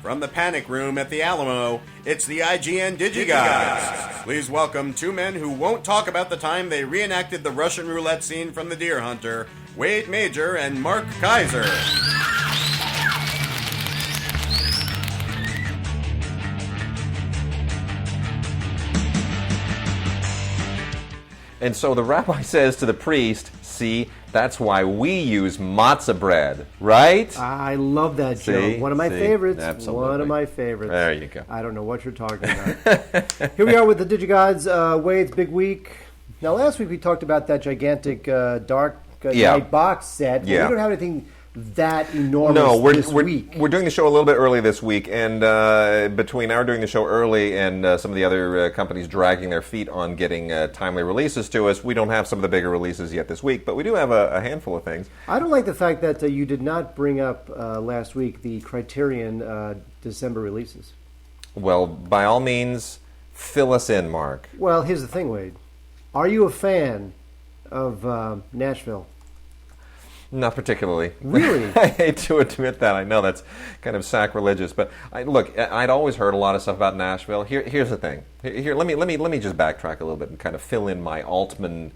From the panic room at the Alamo, it's the IGN Digigods. Please welcome two men who won't talk about the time they reenacted the Russian roulette scene from The Deer Hunter, Wade Major and Mark Kaiser. And so the rabbi says to the priest, see, that's why we use matzah bread, right? I love that joke. One of my favorites. Absolutely. One of my favorites. There you go. I don't know what you're talking about. Here we are with the Digigods, Wade's Big Week. Now, last week we talked about that gigantic Dark Knight box set. Yeah. We don't have anything that enormous this week. We're doing the show a little bit early this week, and between our doing the show early and some of the other companies dragging their feet on getting timely releases to us, we don't have some of the bigger releases yet this week, but we do have a handful of things. I don't like the fact that you did not bring up last week the Criterion December releases. Well, by all means, fill us in, Mark. Well, here's the thing, Wade. Are you a fan of Nashville? Not particularly. Really? I hate to admit that. I know that's kind of sacrilegious, but look, I'd always heard a lot of stuff about Nashville. Here's the thing. Let me just backtrack a little bit and kind of fill in my Altman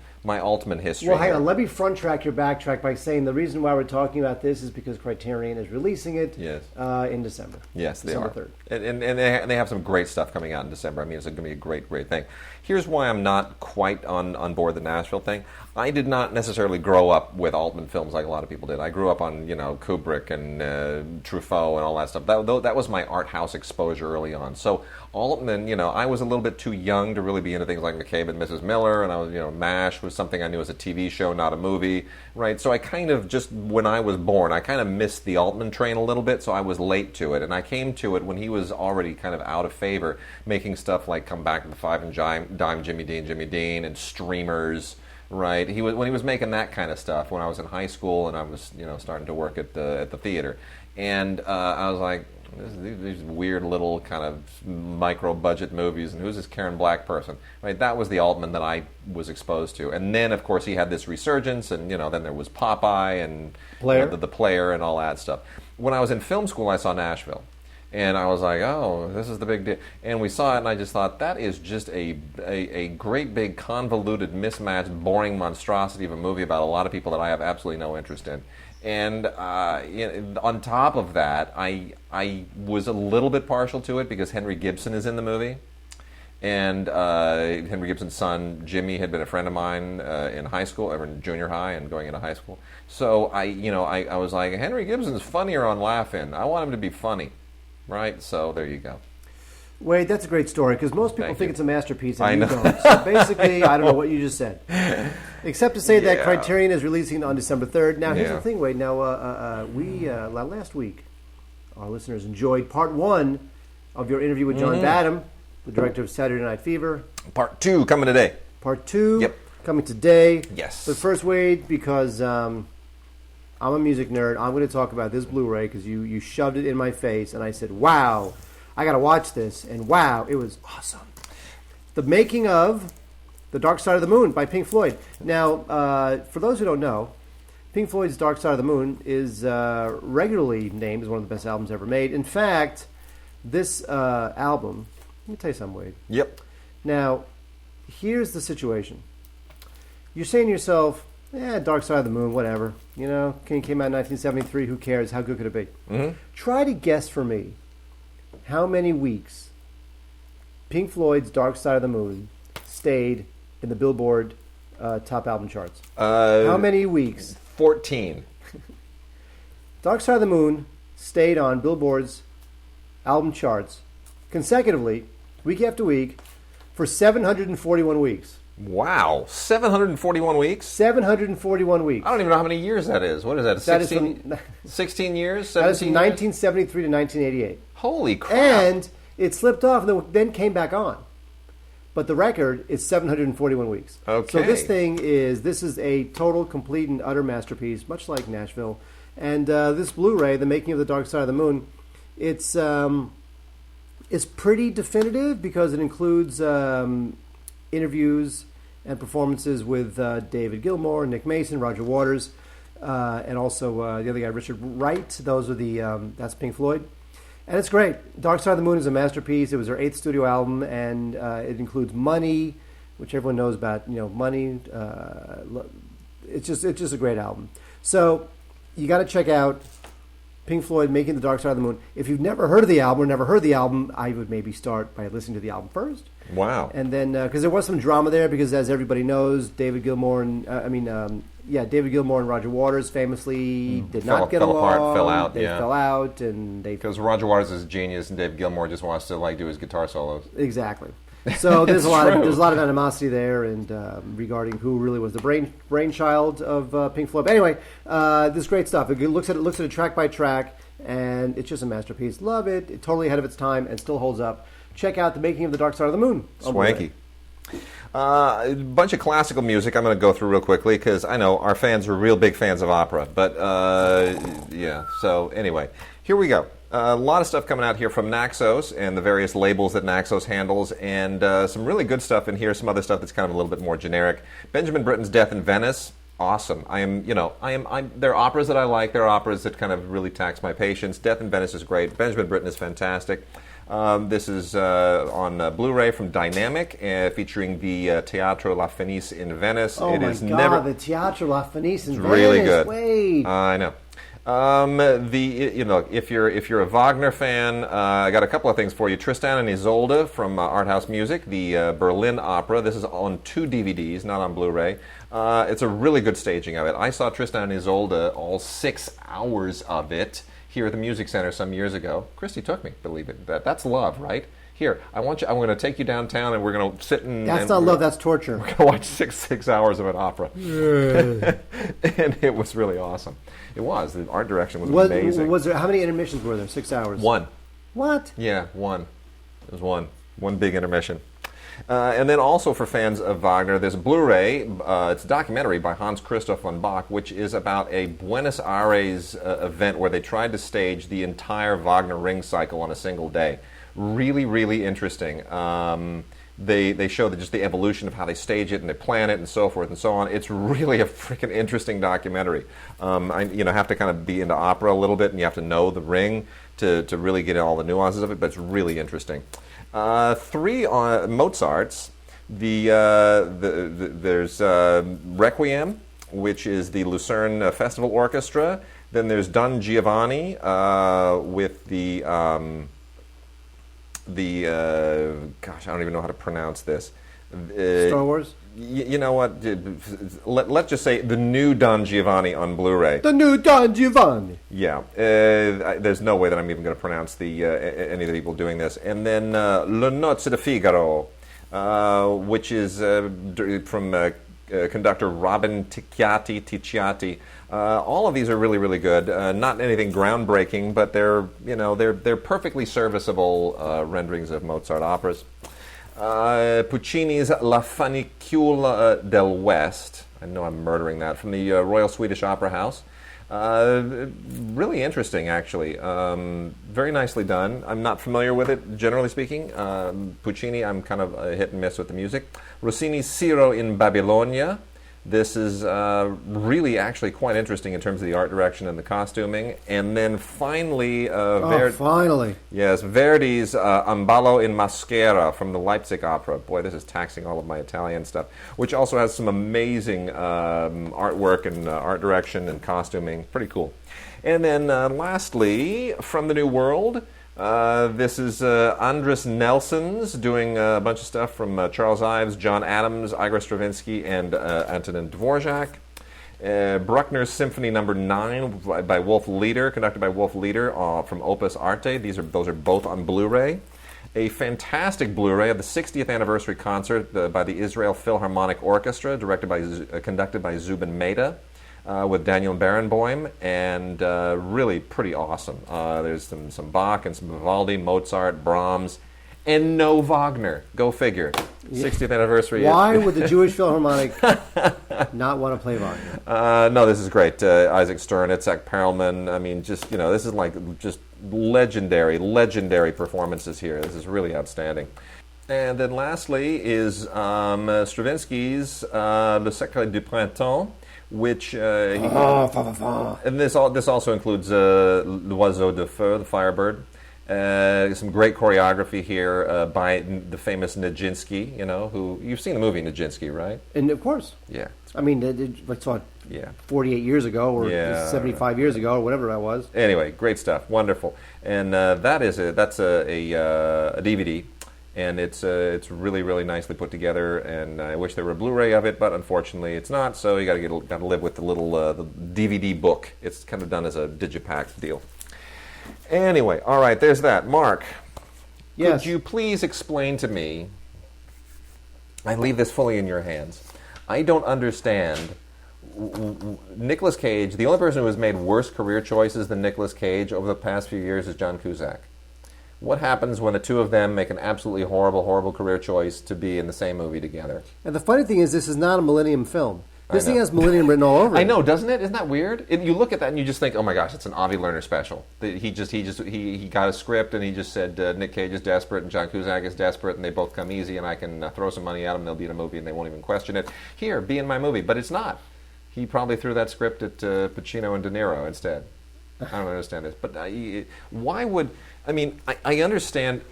history. Well, hang on. Let me front track your backtrack by saying the reason why we're talking about this is because Criterion is releasing it in December. Yes, they are. December 3rd. And they have some great stuff coming out in December. I mean, it's going to be a great thing. Here's why I'm not quite on board the Nashville thing. I did not necessarily grow up with Altman films like a lot of people did. I grew up on, Kubrick and Truffaut and all that stuff. That was my art house exposure early on. So Altman, I was a little bit too young to really be into things like McCabe and Mrs. Miller, and I was, MASH was something I knew as a TV show, not a movie, right? So I kind of just, when I was born, I kind of missed the Altman train a little bit, so I was late to it. And I came to it when he was already kind of out of favor, making stuff like Come Back to the Five and Dime Jimmy Dean, and Streamers, right? When he was making that kind of stuff when I was in high school and I was, starting to work at the theater. And I was like, these weird little kind of micro-budget movies, and who's this Karen Black person? Right, that was the Altman that I was exposed to. And then, of course, he had this resurgence, and, then there was Popeye and the Player and all that stuff. When I was in film school, I saw Nashville. And I was like, oh, this is the big deal. And we saw it, and I just thought, that is just a great big convoluted, mismatched, boring monstrosity of a movie about a lot of people that I have absolutely no interest in. And on top of that, I was a little bit partial to it because Henry Gibson is in the movie. And Henry Gibson's son, Jimmy, had been a friend of mine in high school, or in junior high and going into high school. So I was like, Henry Gibson's funnier on Laugh-In. I want him to be funny. Right, so there you go. Wade, that's a great story because most people think it's a masterpiece and you don't. So basically, I don't know what you just said. Except to say that Criterion is releasing on December 3rd. Now, here's the thing, Wade. Now, we last week, our listeners enjoyed part 1 of your interview with John Badham, the director of Saturday Night Fever. Part 2 coming today. Part 2 coming today. Yes. But first, Wade, because I'm a music nerd, I'm going to talk about this Blu-ray because you shoved it in my face, and I said, wow, I got to watch this, and wow, it was awesome. The making of The Dark Side of the Moon by Pink Floyd. Now, for those who don't know, Pink Floyd's Dark Side of the Moon is regularly named as one of the best albums ever made. In fact, this album, let me tell you something, Wade. Yep. Now, here's the situation. You're saying to yourself, Dark Side of the Moon, whatever. Came out in 1973, who cares? How good could it be? Mm-hmm. Try to guess for me how many weeks Pink Floyd's Dark Side of the Moon stayed in the Billboard top album charts. How many weeks? 14. Dark Side of the Moon stayed on Billboard's album charts consecutively, week after week, for 741 weeks. Wow, 741 weeks? 741 weeks. I don't even know how many years that is. What is that, 16 years? 17 that is from 1973 to 1988. Holy crap. And it slipped off and then came back on. But the record is 741 weeks. Okay. So this is a total, complete, and utter masterpiece, much like Nashville. And this Blu-ray, The Making of the Dark Side of the Moon, it's pretty definitive because it includes interviews and performances with David Gilmour, Nick Mason, Roger Waters, and also the other guy, Richard Wright. Those are that's Pink Floyd. And it's great. Dark Side of the Moon is a masterpiece. It was their 8th studio album, and it includes Money, which everyone knows about. Money. It's just a great album. So you got to check out Pink Floyd making the Dark Side of the Moon. If you've never heard of the album or never heard the album, I would maybe start by listening to the album first. Wow. And then because there was some drama there, because as everybody knows, David Gilmour and David Gilmour and Roger Waters famously did not get along. Apart, fell out. They fell out, and because Roger Waters is a genius, and Dave Gilmour just wants to do his guitar solos. Exactly. So there's a lot of animosity there, and regarding who really was the brainchild of Pink Floyd. But anyway, this is great stuff. It looks at it track by track, and it's just a masterpiece. Love it. It's totally ahead of its time and still holds up. Check out The Making of the Dark Side of the Moon. Swanky. A bunch of classical music I'm going to go through real quickly because I know our fans are real big fans of opera. But, so anyway, here we go. A lot of stuff coming out here from Naxos and the various labels that Naxos handles, and some really good stuff in here, some other stuff that's kind of a little bit more generic. Benjamin Britten's Death in Venice. Awesome. There are operas that I like. There are operas that kind of really tax my patience. Death in Venice is great. Benjamin Britten is fantastic. This is on Blu-ray from Dynamic, featuring the Teatro La Fenice in Venice. Oh it my is God, the Teatro La Fenice in Venice. Really good. Wait. I know. If you're a Wagner fan, I got a couple of things for you. Tristan and Isolde from Art House Music, the Berlin opera. This is on 2 DVDs, not on Blu-ray. It's a really good staging of it. I saw Tristan and Isolde, all 6 hours of it, here at the Music Center some years ago. Christy took me, believe it. That's love, right? Here, I'm going to take you downtown, and we're going to sit and... That's not love, that's torture. We're going to watch six hours of an opera. And it was really awesome. It was. The art direction was amazing. How many intermissions were there? 6 hours? 1. What? Yeah, 1. It was 1. 1 big intermission. And then also for fans of Wagner, there's a Blu-ray. It's a documentary by Hans Christoph von Bach, which is about a Buenos Aires event where they tried to stage the entire Wagner Ring cycle on a single day. Really, really interesting. They show just the evolution of how they stage it and they plan it and so forth and so on. It's really a freaking interesting documentary. I have to kind of be into opera a little bit, and you have to know the Ring to really get all the nuances of it, but it's really interesting. 3 on Mozart's. There's Requiem, which is the Lucerne Festival Orchestra. Then there's Don Giovanni with the gosh, I don't even know how to pronounce this. Star Wars? You know what? Let's just say the new Don Giovanni on Blu-ray. The new Don Giovanni. Yeah. There's no way that I'm even going to pronounce any of the people doing this. And then Le Nozze de Figaro, which is from conductor Robin Ticciati. All of these are really, really good. Not anything groundbreaking, but they're perfectly serviceable renderings of Mozart operas. Puccini's La Funicula del West. I know I'm murdering that. From the Royal Swedish Opera House. Really interesting, actually. Very nicely done. I'm not familiar with it, generally speaking. Puccini, I'm kind of hit and miss with the music. Rossini's Ciro in Babylonia. This is really actually quite interesting in terms of the art direction and the costuming. And then finally... finally! Yes, Verdi's Ambalo in Maschera from the Leipzig Opera. Boy, this is taxing all of my Italian stuff. Which also has some amazing artwork and art direction and costuming. Pretty cool. And then lastly, from the New World... this is Andris Nelsons doing a bunch of stuff from Charles Ives, John Adams, Igor Stravinsky, and Antonin Dvorak. Bruckner's Symphony No. 9 by Wolf Lieder, conducted by Wolf Lieder from Opus Arte. Those are both on Blu-ray. A fantastic Blu-ray of the 60th anniversary concert by the Israel Philharmonic Orchestra, conducted by Zubin Mehta. With Daniel Barenboim, and really pretty awesome. There's some Bach and some Vivaldi, Mozart, Brahms, and no Wagner. Go figure. 60th anniversary. Why would the Jewish Philharmonic not want to play Wagner? No, this is great. Isaac Stern, Itzhak Perlman. I mean, this is like just legendary performances here. This is really outstanding. And then lastly is Stravinsky's Le Secret du Printemps, which and this also includes L'Oiseau de Feu, the Firebird, Some great choreography here by the famous Nijinsky, who you've seen the movie Nijinsky, right? And of course. Yeah. I mean, I saw it 48 years ago or 75 years ago or whatever that was. Anyway, great stuff. Wonderful. And that's a DVD. And it's really, really nicely put together, and I wish there were a Blu-ray of it, but unfortunately it's not. So you got to live with the little the DVD book. It's kind of done as a digipack deal. Anyway, all right, there's that. Mark, yes. Could you please explain to me? I leave this fully in your hands. I don't understand. Nicolas Cage. The only person who has made worse career choices than Nicolas Cage over the past few years is John Cusack. What happens when the two of them make an absolutely horrible, horrible career choice to be in the same movie together? And the funny thing is, this is not a Millennium film. This thing has Millennium written all over it. I know, doesn't it? Isn't that weird? You look at that and you just think, oh my gosh, it's an Avi Lerner special. He got a script and he just said Nick Cage is desperate and John Cusack is desperate and they both come easy and I can throw some money at them. They'll be in a movie and they won't even question it. Here, be in my movie. But it's not. He probably threw that script at Pacino and De Niro instead. I don't understand this. But why would... I mean, I understand...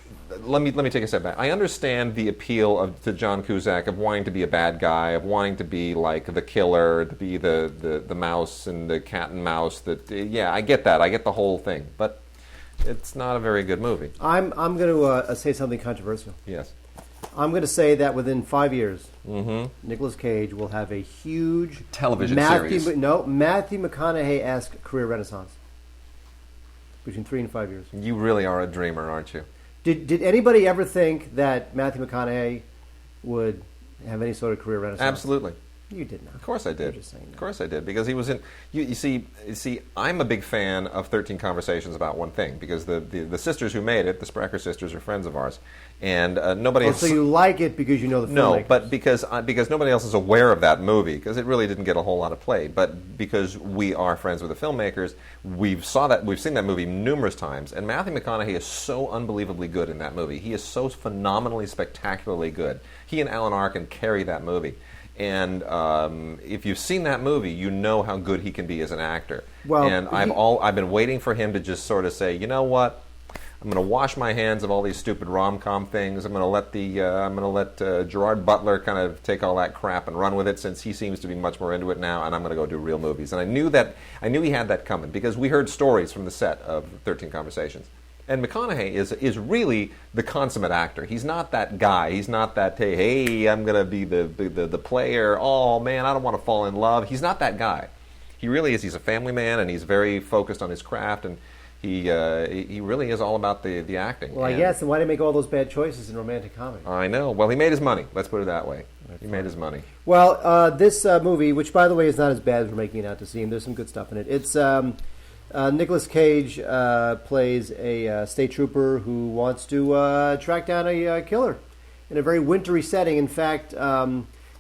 Let me take a step back. I understand the appeal to John Cusack of wanting to be a bad guy, of wanting to be like the killer, to be the mouse and the cat and mouse. Yeah, I get that. I get the whole thing. But it's not a very good movie. I'm going to say something controversial. Yes. I'm going to say that within 5 years, Nicolas Cage will have a huge television series. Matthew McConaughey-esque career renaissance. Between 3 and 5 years. You really are a dreamer, aren't you? Did anybody ever think that Matthew McConaughey would have any sort of career renaissance? Absolutely. You did not. Of course I did. I'm just saying that. Of course I did, because he was in... You see, I'm a big fan of 13 Conversations About One Thing, because the sisters who made it, the Sprecher sisters, are friends of ours, and nobody else... So you like it because you know the filmmakers? No, but because nobody else is aware of that movie, because it really didn't get a whole lot of play, but because we are friends with the filmmakers, we've seen that movie numerous times, and Matthew McConaughey is so unbelievably good in that movie. He is so phenomenally, spectacularly good. He and Alan Arkin carry that movie. And if you've seen that movie, you know how good he can be as an actor. Well, and I've been waiting for him to just sort of say, you know what, I'm going to wash my hands of all these stupid rom-com things. I'm going to let Gerard Butler kind of take all that crap and run with it, since he seems to be much more into it now. And I'm going to go do real movies. And I knew he had that coming, because we heard stories from the set of 13 Conversations. And McConaughey is really the consummate actor. He's not that guy. He's not that, hey, I'm going to be the player. Oh, man, I don't want to fall in love. He's not that guy. He really is. He's a family man, and he's very focused on his craft, and he really is all about the acting. Well, I guess, and why did he make all those bad choices in romantic comedy? I know. Well, he made his money. Let's put it that way. He made his money. Well, this movie, which, by the way, is not as bad as we're making it out to seem. There's some good stuff in it. It's... Nicolas Cage plays a state trooper who wants to track down a killer in a very wintry setting. In fact,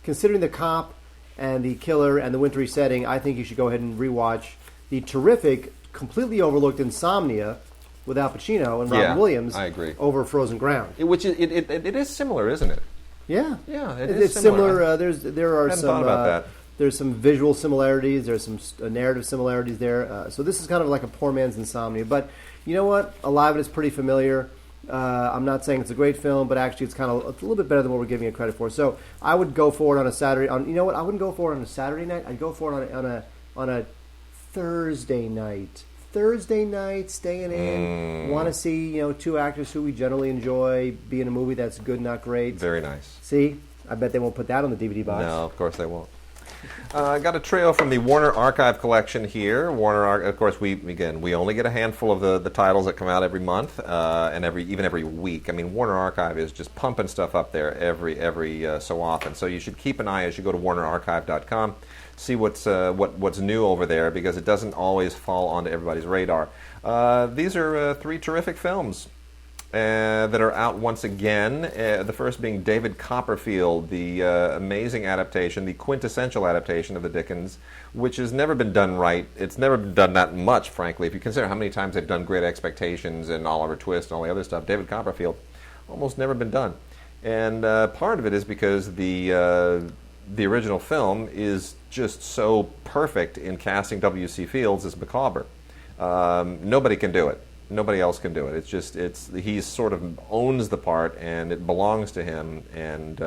considering the cop and the killer and the wintry setting, I think you should go ahead and rewatch the terrific, completely overlooked Insomnia with Al Pacino and Robin Williams. I agree. Over Frozen Ground. Which it is similar, isn't it? Yeah. Yeah, it's similar. There are some. Thought about that. There's some visual similarities. There's some narrative similarities there. So this is kind of like a poor man's Insomnia. But you know what? A lot of it is pretty familiar. I'm not saying it's a great film, but actually it's kind of a little bit better than what we're giving it credit for. So I would go for it on a Saturday. You know what? I wouldn't go for it on a Saturday night. I'd go for it on a Thursday night. Thursday night, staying in. Want to see two actors who we generally enjoy be in a movie that's good, not great. Very nice. See, I bet they won't put that on the DVD box. No, of course they won't. I got a trio from the Warner Archive collection here. Of course, we only get a handful of the titles that come out every month and every week. I mean, Warner Archive is just pumping stuff up there every so often. So you should keep an eye as you go to WarnerArchive.com, see what's new over there, because it doesn't always fall onto everybody's radar. These are 3 terrific films that are out once again. The first being David Copperfield, the amazing adaptation, the quintessential adaptation of the Dickens, which has never been done right. It's never been done that much, frankly. If you consider how many times they've done Great Expectations and Oliver Twist and all the other stuff, David Copperfield almost never been done. And part of it is because the original film is just so perfect in casting W.C. Fields as Micawber. Nobody can do it. Nobody else can do it. He sort of owns the part, and it belongs to him, and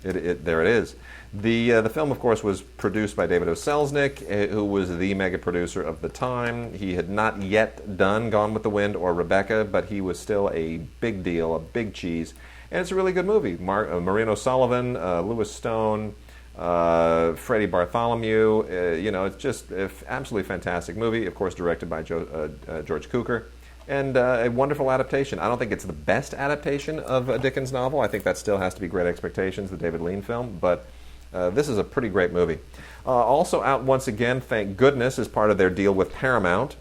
there it is. The film, of course, was produced by David O. Selznick, who was the mega producer of the time. He had not yet done Gone with the Wind or Rebecca, but he was still a big deal, a big cheese. And it's a really good movie. Maureen O'Sullivan, Lewis Stone, Freddie Bartholomew. It's just an absolutely fantastic movie. Of course, directed by George Cukor. And a wonderful adaptation. I don't think it's the best adaptation of a Dickens novel. I think that still has to be Great Expectations, the David Lean film. But this is a pretty great movie. Also out once again, thank goodness, as part of their deal with Paramount,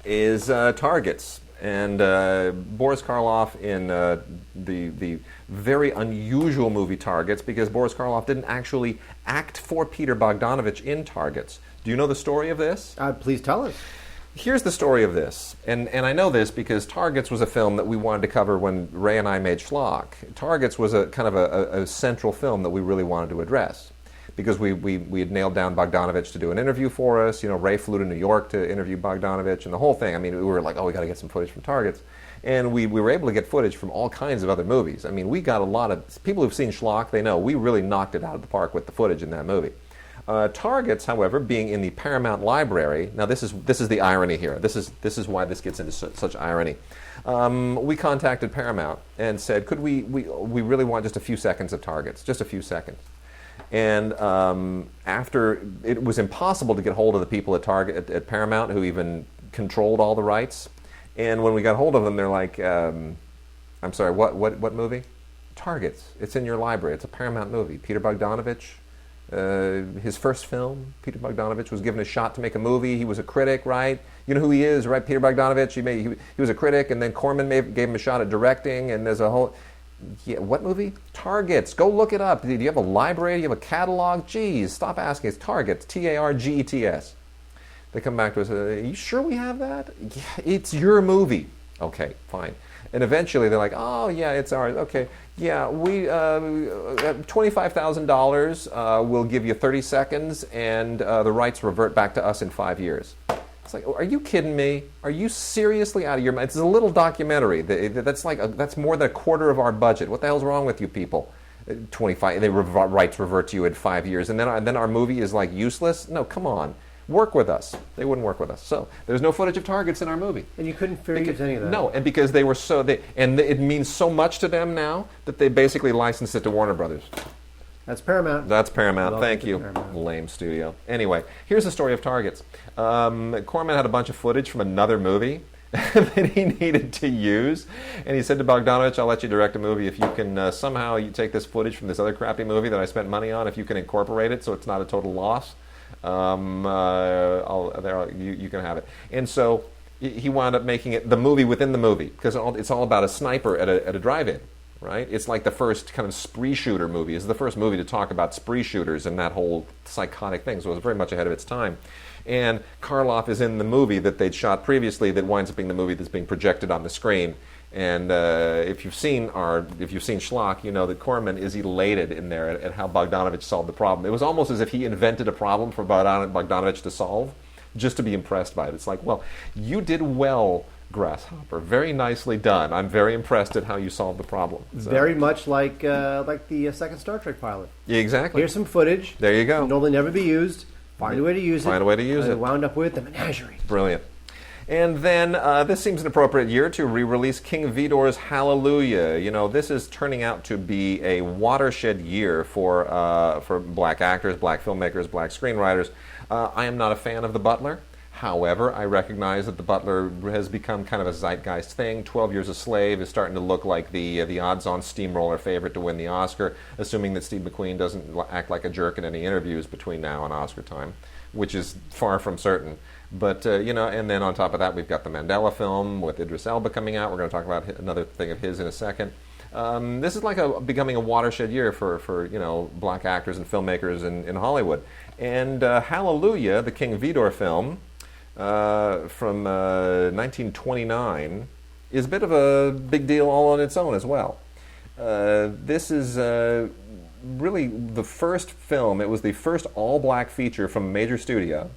is Targets. And Boris Karloff in the very unusual movie Targets, because Boris Karloff didn't actually act for Peter Bogdanovich in Targets. Do you know the story of this? Please tell us. Here's the story of this, and I know this because Targets was a film that we wanted to cover when Ray and I made Schlock. Targets was a kind of a central film that we really wanted to address, because we had nailed down Bogdanovich to do an interview for us. Ray flew to New York to interview Bogdanovich, and the whole thing. I mean, we were like, we got to get some footage from Targets. And we were able to get footage from all kinds of other movies. I mean, we got a lot of... People who've seen Schlock, they know we really knocked it out of the park with the footage in that movie. Targets, however, being in the Paramount library... Now, this is the irony here. This is why this gets into such irony. We contacted Paramount and said, could we really want just a few seconds of Targets, just a few seconds. And after it was impossible to get hold of the people at Paramount who even controlled all the rights. And when we got hold of them, they're like, I'm sorry, what movie? Targets. It's in your library. It's a Paramount movie. Peter Bogdanovich, his first film. Peter Bogdanovich was given a shot to make a movie. He was a critic, right? You know who he is, right? Peter Bogdanovich. He was a critic, and then Corman gave him a shot at directing, and there's a whole... Yeah, what movie? Targets. Go look it up. Do you have a library? Do you have a catalog? Geez, stop asking. It's Targets. Targets. They come back to us. Are you sure we have that? Yeah, it's your movie. Okay, fine. And eventually they're like, oh yeah, it's ours. Okay, yeah, we $25,000. We'll give you 30 seconds, and the rights revert back to us in 5 years. It's like, are you kidding me? Are you seriously out of your mind? It's a little documentary. That's more than a quarter of our budget. What the hell's wrong with you people? 25. Rights revert to you in 5 years, and then our movie is like useless. No, come on, work with us. They wouldn't work with us. So there's no footage of Targets in our movie. And you couldn't fair use any of that. No, and because they were it means so much to them now that they basically licensed it to Warner Brothers. That's Paramount. That's Paramount. Thank you. Paramount. Lame studio. Anyway, here's the story of Targets. Corman had a bunch of footage from another movie that he needed to use, and he said to Bogdanovich, I'll let you direct a movie if you can somehow you take this footage from this other crappy movie that I spent money on, if you can incorporate it so it's not a total loss. You can have it. And so he wound up making it the movie within the movie, because it's all about a sniper at a drive-in. Right? It's like the first kind of spree shooter movie. It's the first movie to talk about spree shooters and that whole psychotic thing. So it was very much ahead of its time. And Karloff is in the movie that they'd shot previously that winds up being the movie that's being projected on the screen. And if you've seen Schlock, you know that Corman is elated in there at how Bogdanovich solved the problem. It was almost as if he invented a problem for Bogdanovich to solve, just to be impressed by it. It's like, well, you did well, Grasshopper. Very nicely done. I'm very impressed at how you solved the problem. So. Very much like the second Star Trek pilot. Yeah, exactly. Here's some footage. There you go. It'll normally never be used. Find a way to use it. Find a way to use it. And wound up with the menagerie. Brilliant. And then this seems an appropriate year to re-release King Vidor's Hallelujah. You know, this is turning out to be a watershed year for black actors, black filmmakers, black screenwriters. I am not a fan of The Butler. However, I recognize that The Butler has become kind of a zeitgeist thing. 12 Years a Slave is starting to look like the odds-on steamroller favorite to win the Oscar, assuming that Steve McQueen doesn't act like a jerk in any interviews between now and Oscar time, which is far from certain. But, and then on top of that, we've got the Mandela film with Idris Elba coming out. We're going to talk about another thing of his in a second. This is like becoming a watershed year for black actors and filmmakers in Hollywood. And Hallelujah, the King Vidor film, from 1929 is a bit of a big deal all on its own as well. This is really the first film. It was the first all-black feature from a major studio,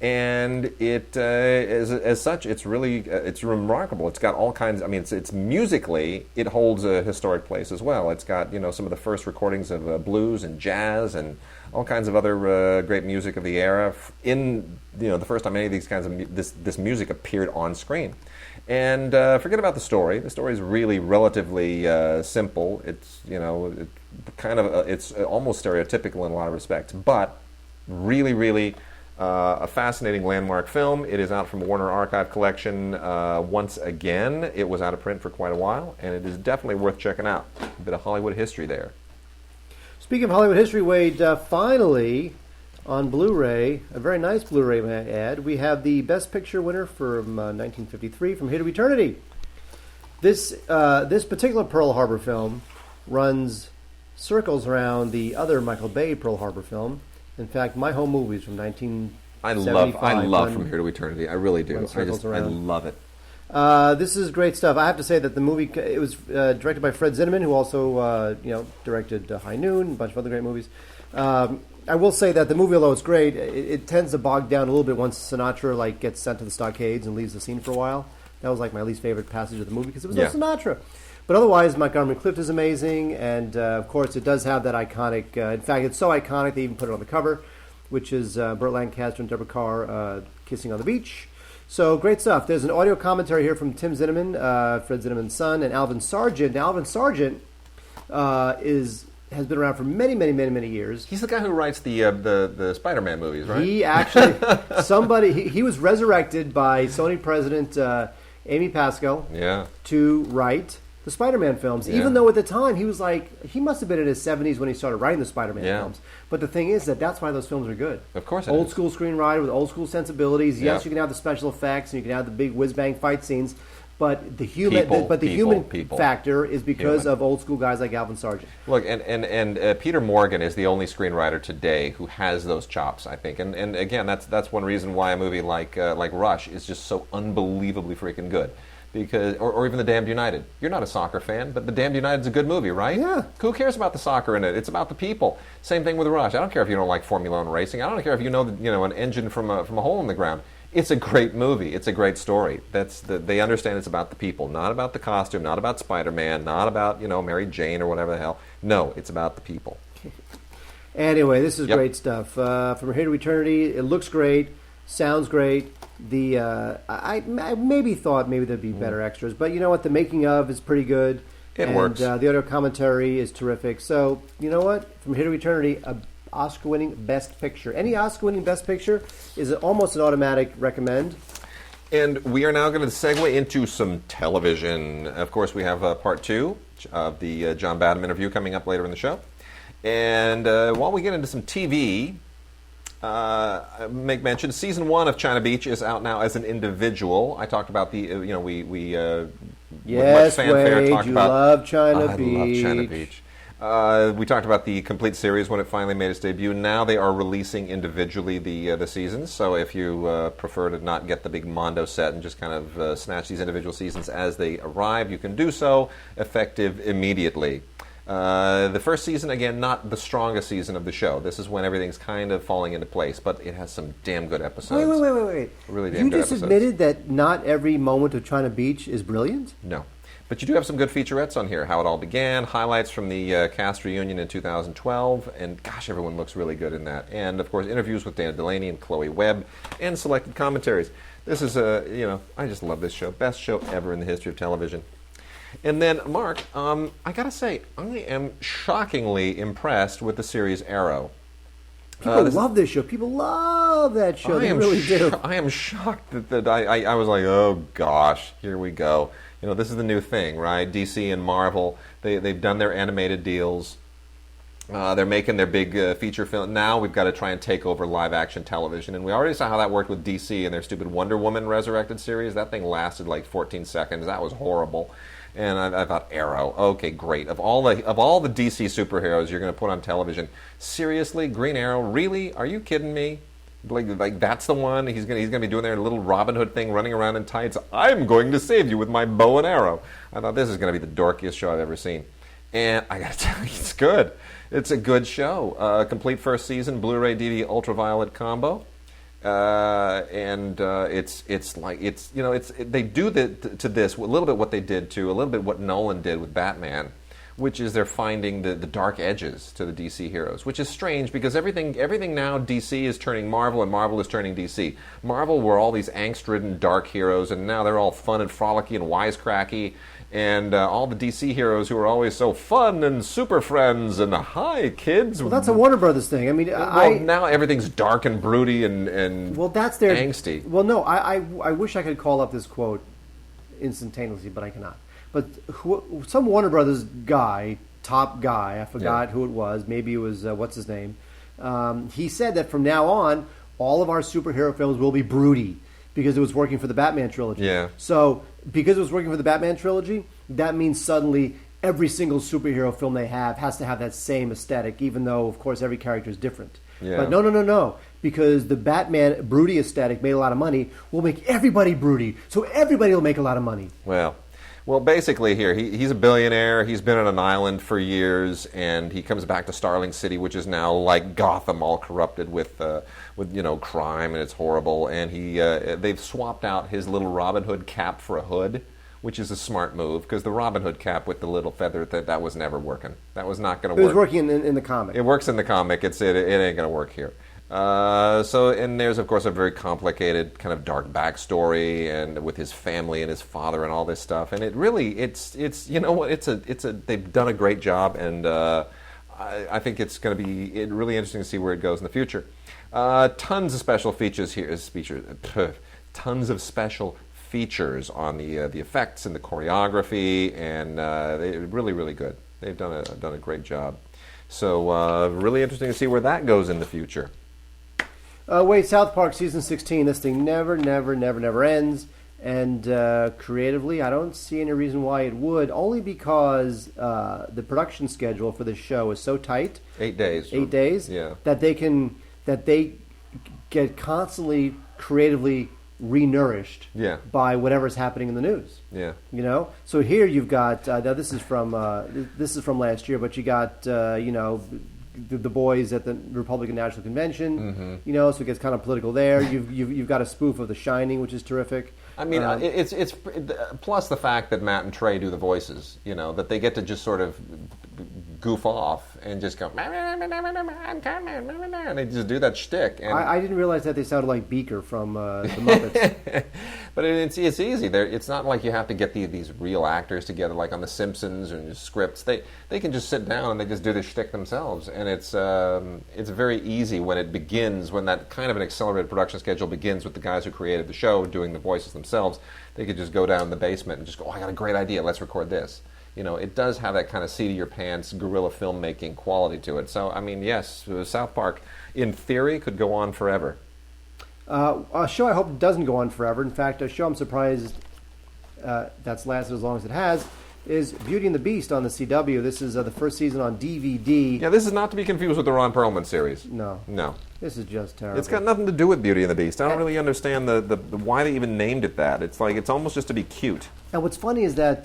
And it, as such, it's really it's remarkable. It's got all kinds. I mean, it's musically, it holds a historic place as well. It's got some of the first recordings of blues and jazz and all kinds of other great music of the era. In the first time any of these kinds of this music appeared on screen. And forget about the story. The story is really relatively simple. It's it's almost stereotypical in a lot of respects, but really, really. A fascinating landmark film. It is out from Warner Archive Collection once again. It was out of print for quite a while, and it is definitely worth checking out. A bit of Hollywood history there. Speaking of Hollywood history, Wade, finally on Blu-ray, a very nice Blu-ray, may I add, we have the Best Picture winner from 1953, From Here to Eternity. This particular Pearl Harbor film runs circles around the other Michael Bay Pearl Harbor film. In fact, my home movie is from 1975. I love From Here to Eternity. I really do. I love it. This is great stuff. I have to say that the movie, it was directed by Fred Zinnemann, who also directed High Noon, a bunch of other great movies. I will say that the movie, although it's great, it tends to bog down a little bit once Sinatra gets sent to the stockades and leaves the scene for a while. That was my least favorite passage of the movie because it was no Sinatra. But otherwise, Montgomery Clift is amazing, and of course, it does have that iconic. In fact, it's so iconic they even put it on the cover, which is Burt Lancaster and Deborah Kerr kissing on the beach. So great stuff. There's an audio commentary here from Tim Zinnemann, Fred Zinnemann's son, and Alvin Sargent. Now, Alvin Sargent has been around for many, many, many, many years. He's the guy who writes the Spider-Man movies, right? He actually he was resurrected by Sony president Amy Pascal to write the Spider-Man films, even though at the time he was he must have been in his 70s when he started writing the Spider-Man films. But the thing is that's why those films are good. Of course, old school screenwriter with old school sensibilities. Yes, you can have the special effects and you can have the big whiz-bang fight scenes, but the human factor is because of old school guys like Alvin Sargent. Look, and Peter Morgan is the only screenwriter today who has those chops, I think. And again, that's one reason why a movie like Rush is just so unbelievably freaking good. Because, or even The Damned United. You're not a soccer fan, but The Damned United's a good movie, right? Yeah. Who cares about the soccer in it? It's about the people. Same thing with Rush. I don't care if you don't like Formula One racing. I don't care if you know an engine from a hole in the ground. It's a great movie. It's a great story. They understand it's about the people, not about the costume, not about Spider-Man, not about Mary Jane or whatever the hell. No, it's about the people. Anyway, this is great stuff. From Here to Eternity, it looks great, sounds great. I maybe thought there'd be better extras, but you know what? The making of is pretty good. It works. The audio commentary is terrific. So you know what? From Here to Eternity, a Oscar-winning Best Picture. Any Oscar-winning Best Picture is almost an automatic recommend. And we are now going to segue into some television. Of course, we have part 2 of the John Badham interview coming up later in the show. And while we get into some TV. Make mention, season 1 of China Beach is out now as an individual. I talked about the, yes, much fanfare Wade, talked you about. love China Beach. I love China Beach. We talked about the complete series when it finally made its debut. Now they are releasing individually the seasons. So if you prefer to not get the big Mondo set and just kind of snatch these individual seasons as they arrive, you can do so, effective immediately. The first season, again, not the strongest season of the show. This is when everything's kind of falling into place, but it has some damn good episodes. Wait. Really damn good episodes. You just admitted that not every moment of China Beach is brilliant? No. But you do have some good featurettes on here. How it all began, highlights from the cast reunion in 2012, and gosh, everyone looks really good in that. And, of course, interviews with Dana Delaney and Chloe Webb, and selected commentaries. This is, I just love this show. Best show ever in the history of television. And then, Mark, I gotta say, I am shockingly impressed with the series Arrow. People love this show. People love that show. They really do. I am shocked that I was like, oh gosh, here we go. This is the new thing, right? DC and Marvel, they've done their animated deals. They're making their big feature film. Now we've got to try and take over live-action television. And we already saw how that worked with DC and their stupid Wonder Woman Resurrected series. That thing lasted like 14 seconds. That was horrible. And I thought, Arrow, okay, great. Of all the DC superheroes you're going to put on television, seriously, Green Arrow, really? Are you kidding me? Like that's the one. He's going to be doing their little Robin Hood thing, running around in tights. I'm going to save you with my bow and arrow. I thought this is going to be the dorkiest show I've ever seen. And I got to tell you, it's good. It's a good show. Complete first season, Blu-ray DVD Ultraviolet combo. They do to this a little bit what they did to a little bit what Nolan did with Batman, which is they're finding the dark edges to the DC heroes, which is strange because everything now DC is turning Marvel and Marvel is turning DC. Marvel were all these angst-ridden dark heroes, and now they're all fun and frolicky and wisecracky. And all the DC heroes who are always so fun and super friends and hi kids. Well, that's a Warner Brothers thing. I mean, now everything's dark and broody and that's their angsty. Well, no, I wish I could call up this quote instantaneously, but I cannot. But some Warner Brothers guy, top guy, I forgot who it was. Maybe it was what's his name. He said that from now on, all of our superhero films will be broody because it was working for the Batman trilogy. Yeah. So because it was working for the Batman trilogy, that means suddenly every single superhero film they have has to have that same aesthetic, even though, of course, every character is different. Yeah. But no. Because the Batman broody aesthetic made a lot of money, we'll make everybody broody, so everybody will make a lot of money. Well, basically here, he's a billionaire. He's been on an island for years, and he comes back to Starling City, which is now like Gotham, all corrupted with crime, and it's horrible. And they've swapped out his little Robin Hood cap for a hood, which is a smart move, because the Robin Hood cap with the little feather, that was never working. That was not going to work. It was working in the comic. It works in the comic. It ain't going to work here. And there's of course a very complicated kind of dark backstory, and with his family and his father and all this stuff, and it's you know what, they've done a great job, and I think it's going to be really interesting to see where it goes in the future. Tons of special features here, tons of special features on the effects and the choreography, and they're really good. They've done a great job. So really interesting to see where that goes in the future. Wait, South Park Season 16, this thing never ends. And creatively, I don't see any reason why it would, only because the production schedule for this show is so tight. 8 days. 8 days? Yeah. That they get constantly creatively renourished by whatever's happening in the news. Yeah. You know? So here you've got, now this is from last year, but you got, the boys at the Republican National Convention, so it gets kind of political there. You've got a spoof of The Shining, which is terrific. I mean, it's plus the fact that Matt and Trey do the voices, that they get to just sort of goof off and just go, and they just do that shtick. And I didn't realize that they sounded like Beaker from the Muppets. But it's easy. It's not like you have to get these real actors together, like on The Simpsons or scripts. They can just sit down and they just do the shtick themselves, and it's very easy when it begins, when that kind of an accelerated production schedule begins with the guys who created the show doing the voices themselves. They could just go down in the basement and just go, I got a great idea, let's record this. It does have that kind of seat-of-your-pants guerrilla filmmaking quality to it. So, I mean, yes, South Park, in theory, could go on forever. A show I hope doesn't go on forever. In fact, a show I'm surprised that's lasted as long as it has is Beauty and the Beast on the CW. This is the first season on DVD. Yeah, this is not to be confused with the Ron Perlman series. No. This is just terrible. It's got nothing to do with Beauty and the Beast. I don't really understand the why they even named it that. It's like, it's almost just to be cute. And what's funny is that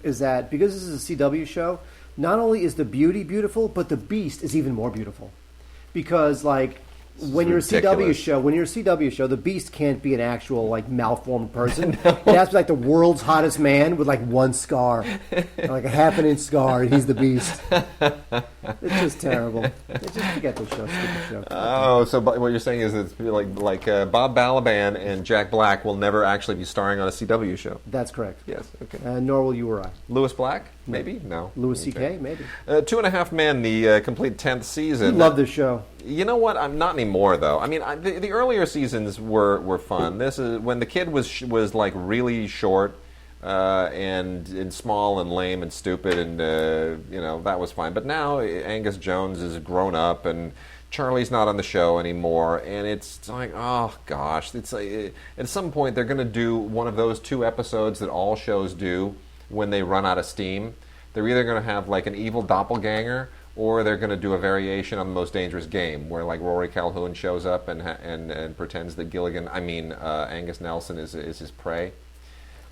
because this is a CW show, not only is the beauty beautiful, but the Beast is even more beautiful. Because, like, when you're a CW show, the Beast can't be an actual, like, malformed person. No. It has to be like the world's hottest man with like one scar, like a half-an-inch scar, and he's the Beast. It's just terrible. Just forget this show. Stupid show. Oh, so what you're saying is it's like Bob Balaban and Jack Black will never actually be starring on a CW show. That's correct. Yes. Okay. Nor will you or I. Louis Black? Maybe? No. Louis C.K.? Maybe. 2.5 Men, the complete 10th season. You love this show. You know what? I'm not anymore, though. I mean, the earlier seasons were fun. This is when the kid was like really short and small and lame and stupid, and that was fine. But now Angus Jones is grown up, and Charlie's not on the show anymore, and it's like, oh gosh, it's like, at some point they're going to do one of those 2 episodes that all shows do when they run out of steam. They're either going to have like an evil doppelganger, or they're going to do a variation on The Most Dangerous Game, where like Rory Calhoun shows up and pretends that Angus Nelson is his prey.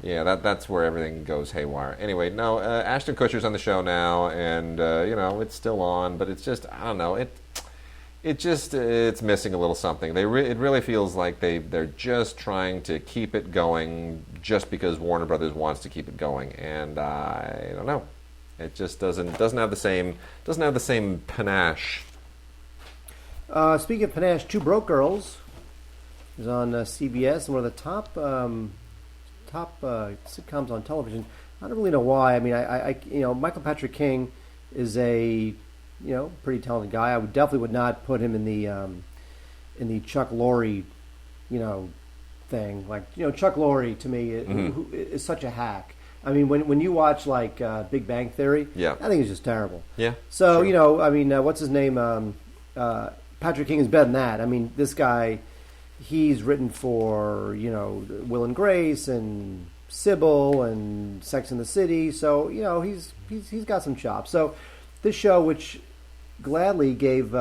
Yeah, that's where everything goes haywire. Anyway, no, Ashton Kutcher's on the show now, and it's still on, but it's just, I don't know, it's missing a little something. It really feels like they're just trying to keep it going just because Warner Brothers wants to keep it going, and I don't know. It just doesn't have the same panache. Speaking of panache, Two Broke Girls is on CBS, and one of the top sitcoms on television. I don't really know why. I mean, I Michael Patrick King is a pretty talented guy. I definitely would not put him in the Chuck Lorre, thing. Like, Chuck Lorre to me is such a hack. I mean, when you watch like Big Bang Theory, I think it's just terrible. Yeah. So what's his name? Patrick King is better than that. I mean, this guy, he's written for Will and Grace and Sybil and Sex and the City. So he's got some chops. So this show, which gladly gave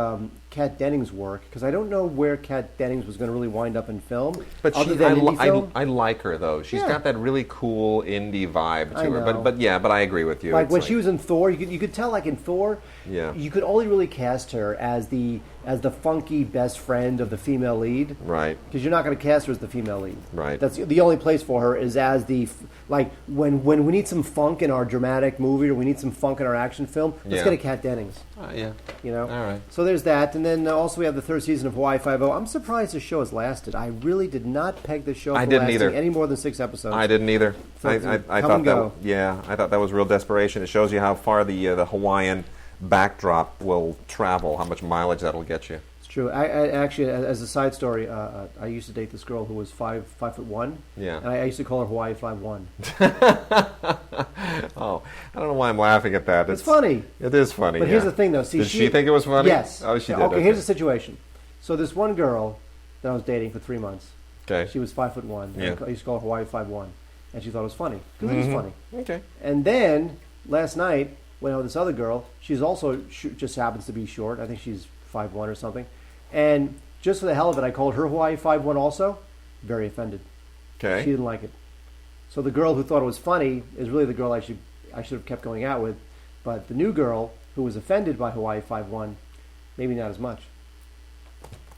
Kat Dennings work, because I don't know where Kat Dennings was going to really wind up in film. But I like her though. She's got that really cool indie vibe to her. But I agree with you. Like when she was in Thor, you could tell, like in Thor, you could only really cast her as the funky best friend of the female lead, right? Because you're not going to cast her as the female lead, right? That's the only place for her is as the when we need some funk in our dramatic movie or we need some funk in our action film. Let's get a Kat Dennings. All right. So there's that, and then also we have the third season of Hawaii Five-0. I'm surprised this show has lasted. I really did not peg this show for lasting any more than 6 episodes. I didn't either. I thought that was real desperation. It shows you how far the Hawaiian backdrop will travel, how much mileage that'll get you. It's true. I actually, as a side story, I used to date this girl who was 5'1". Yeah. And I used to call her Hawaii 5'1". Oh, I don't know why I'm laughing at that. It's funny. It is funny. But here's the thing, though. See, did she think it was funny? Yes. Oh, she did. Okay, here's the situation. So this one girl that I was dating for 3 months. Okay. She was 5'1". Yeah. I used to call her Hawaii 5'1", and she thought it was funny because it is funny. Okay. And then last night, went out with this other girl. She's also just happens to be short. I think she's 5'1" or something. And just for the hell of it, I called her Hawaii 5'1" also. Very offended. Okay. She didn't like it. So the girl who thought it was funny is really the girl I should have kept going out with. But the new girl who was offended by Hawaii 5'1", maybe not as much.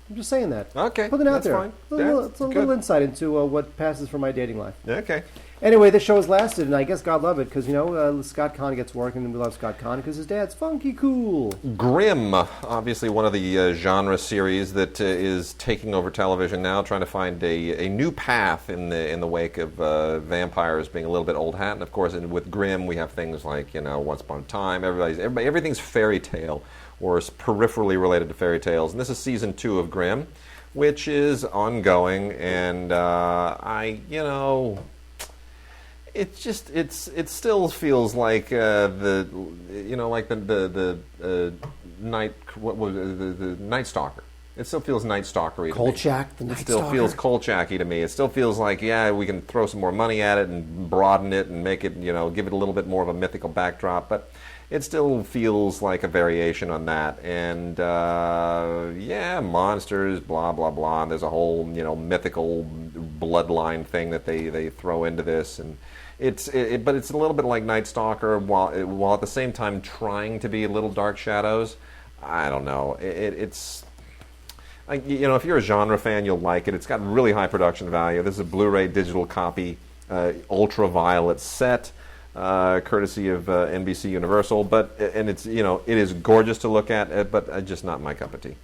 I'm just saying that. Okay. Put it out that's there. Fine. It's a little insight into what passes for my dating life. Okay. Anyway, this show has lasted, and I guess God love it, because, Scott Conn gets work, and we love Scott Conn because his dad's funky cool. Grimm, obviously one of the genre series that is taking over television now, trying to find a new path in the wake of vampires being a little bit old hat. And, of course, with Grimm, we have things like, Once Upon a Time, everything's fairy tale, or is peripherally related to fairy tales. And this is season 2 of Grimm, which is ongoing, and it still feels like the Night Stalker. It still feels Night Stalker-y. Kolchak, the Night Stalker. It still feels Kolchak-y to me. It still feels like, we can throw some more money at it and broaden it and make it, give it a little bit more of a mythical backdrop. But it still feels like a variation on that. And, monsters, blah, blah, blah. And there's a whole, mythical bloodline thing that they throw into this. And but it's a little bit like Night Stalker while at the same time trying to be a little Dark Shadows. I don't know. It's... if you're a genre fan, you'll like it. It's got really high production value. This is a Blu-ray digital copy, ultraviolet set, courtesy of NBC Universal. And it's it is gorgeous to look at, but just not my cup of tea.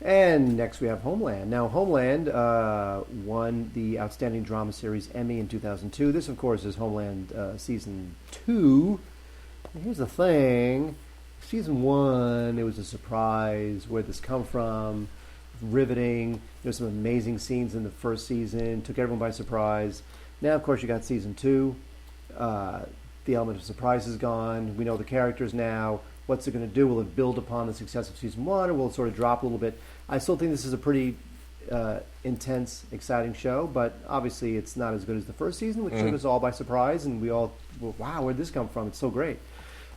And next we have Homeland. Now, Homeland won the Outstanding Drama Series Emmy in 2002. This, of course, is Homeland Season 2. And here's the thing. Season 1, it was a surprise. Where'd this come from? Riveting. There's some amazing scenes in the first season. Took everyone by surprise. Now, of course, you got Season 2. The element of surprise is gone. We know the characters now. What's it going to do? Will it build upon the success of Season 1, or will it sort of drop a little bit? I still think this is a pretty intense, exciting show, but obviously it's not as good as the first season, which took us all by surprise, and we all, wow, where'd this come from? It's so great.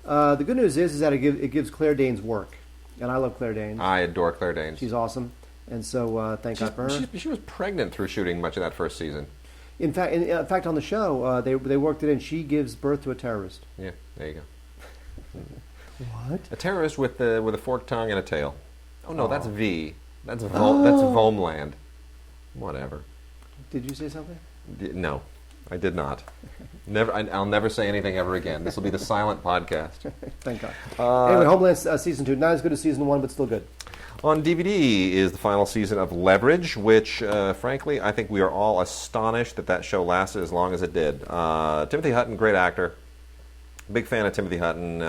The good news is that it gives Claire Danes work, and I love Claire Danes. I adore Claire Danes. She's awesome, and so thank God for her. She was pregnant through shooting much of that first season. In fact, on the show, they worked it in. She gives birth to a terrorist. Yeah, there you go. What? A terrorist with a forked tongue and a tail. Oh, no, that's V. That's Vomeland. Whatever. Did you say something? No, I did not. I'll never say anything ever again. This will be the silent podcast. Thank God. Anyway, Homeland Season 2. Not as good as Season 1, but still good. On DVD is the final season of Leverage, which, frankly, I think we are all astonished that show lasted as long as it did. Timothy Hutton, great actor. Big fan of Timothy Hutton.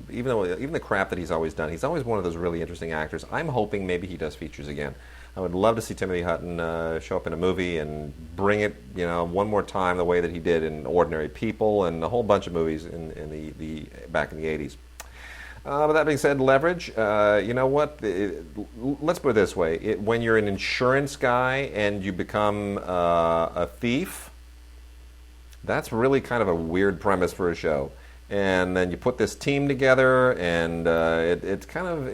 Even the crap that he's always done, he's always one of those really interesting actors. I'm hoping maybe he does features again. I would love to see Timothy Hutton show up in a movie and bring it, one more time the way that he did in Ordinary People and a whole bunch of movies in the back in the 80s. But that being said, Leverage, you know what? Let's put it this way. When you're an insurance guy and you become a thief, that's really kind of a weird premise for a show. And then you put this team together, and it's kind of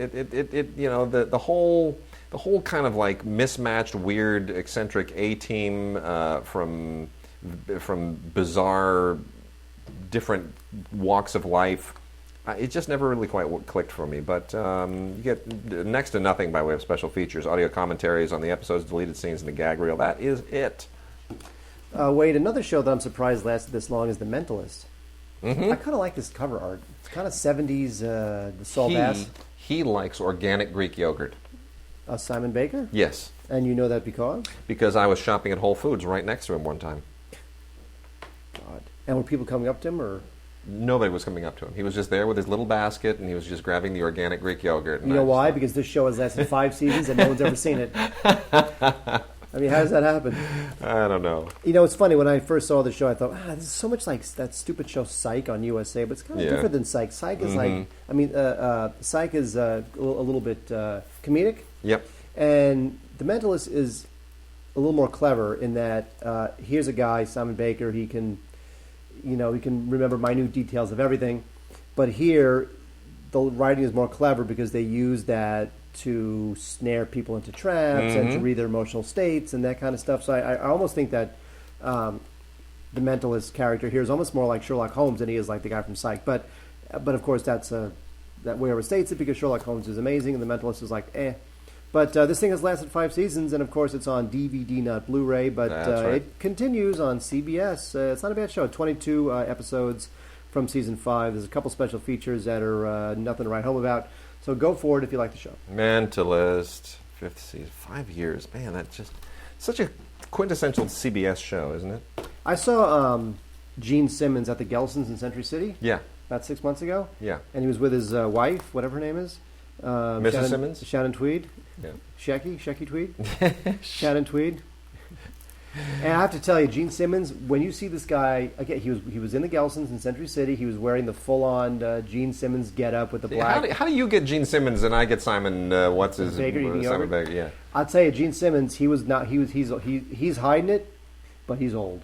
the whole kind of like mismatched, weird, eccentric A team from bizarre, different walks of life. It just never really quite clicked for me. But you get next to nothing by way of special features, audio commentaries on the episodes, deleted scenes, and the gag reel. That is it. Wade, another show that I'm surprised lasted this long is The Mentalist. Mm-hmm. I kind of like this cover art. It's kind of 70s, the Saul Bass. He likes organic Greek yogurt. Simon Baker? Yes. And you know that because? Because I was shopping at Whole Foods right next to him one time. God. And were people coming up to him, or? Nobody was coming up to him. He was just there with his little basket, and he was just grabbing the organic Greek yogurt. You know why? Because this show has lasted 5 seasons, and no one's ever seen it. I mean, how does that happen? I don't know. It's funny. When I first saw the show, I thought, this is so much like that stupid show Psych on USA, but it's kind of different than Psych. Psych is Psych is a little bit comedic. Yep. And The Mentalist is a little more clever in that here's a guy, Simon Baker, he can remember minute details of everything. But here, the writing is more clever because they use that to snare people into traps and to read their emotional states and that kind of stuff. So I almost think that the Mentalist character here is almost more like Sherlock Holmes than he is like the guy from Psych. But of course, that way overstates it because Sherlock Holmes is amazing and the Mentalist is like, eh. But this thing has lasted 5 seasons, and of course it's on DVD, not Blu-ray. But right. It continues on CBS. It's not a bad show. 22 episodes from season 5. There's a couple special features that are nothing to write home about. So go for it if you like the show. Mentalist, 5th season, 5 years. Man, that's just such a quintessential CBS show, isn't it? I saw Gene Simmons at the Gelsons in Century City. Yeah. About 6 months ago. Yeah. And he was with his wife, whatever her name is. Mrs. Simmons? Shannon Tweed. Yeah. Shecky Tweed. Shannon Tweed. And I have to tell you, Gene Simmons, when you see this guy, again, he was in the Gelsons in Century City. He was wearing the full-on Gene Simmons get-up with the black. How do you get Gene Simmons and I get Simon? What's his Baker? Simon Baker? Yeah. I'll tell you, Gene Simmons. He's hiding it, but he's old.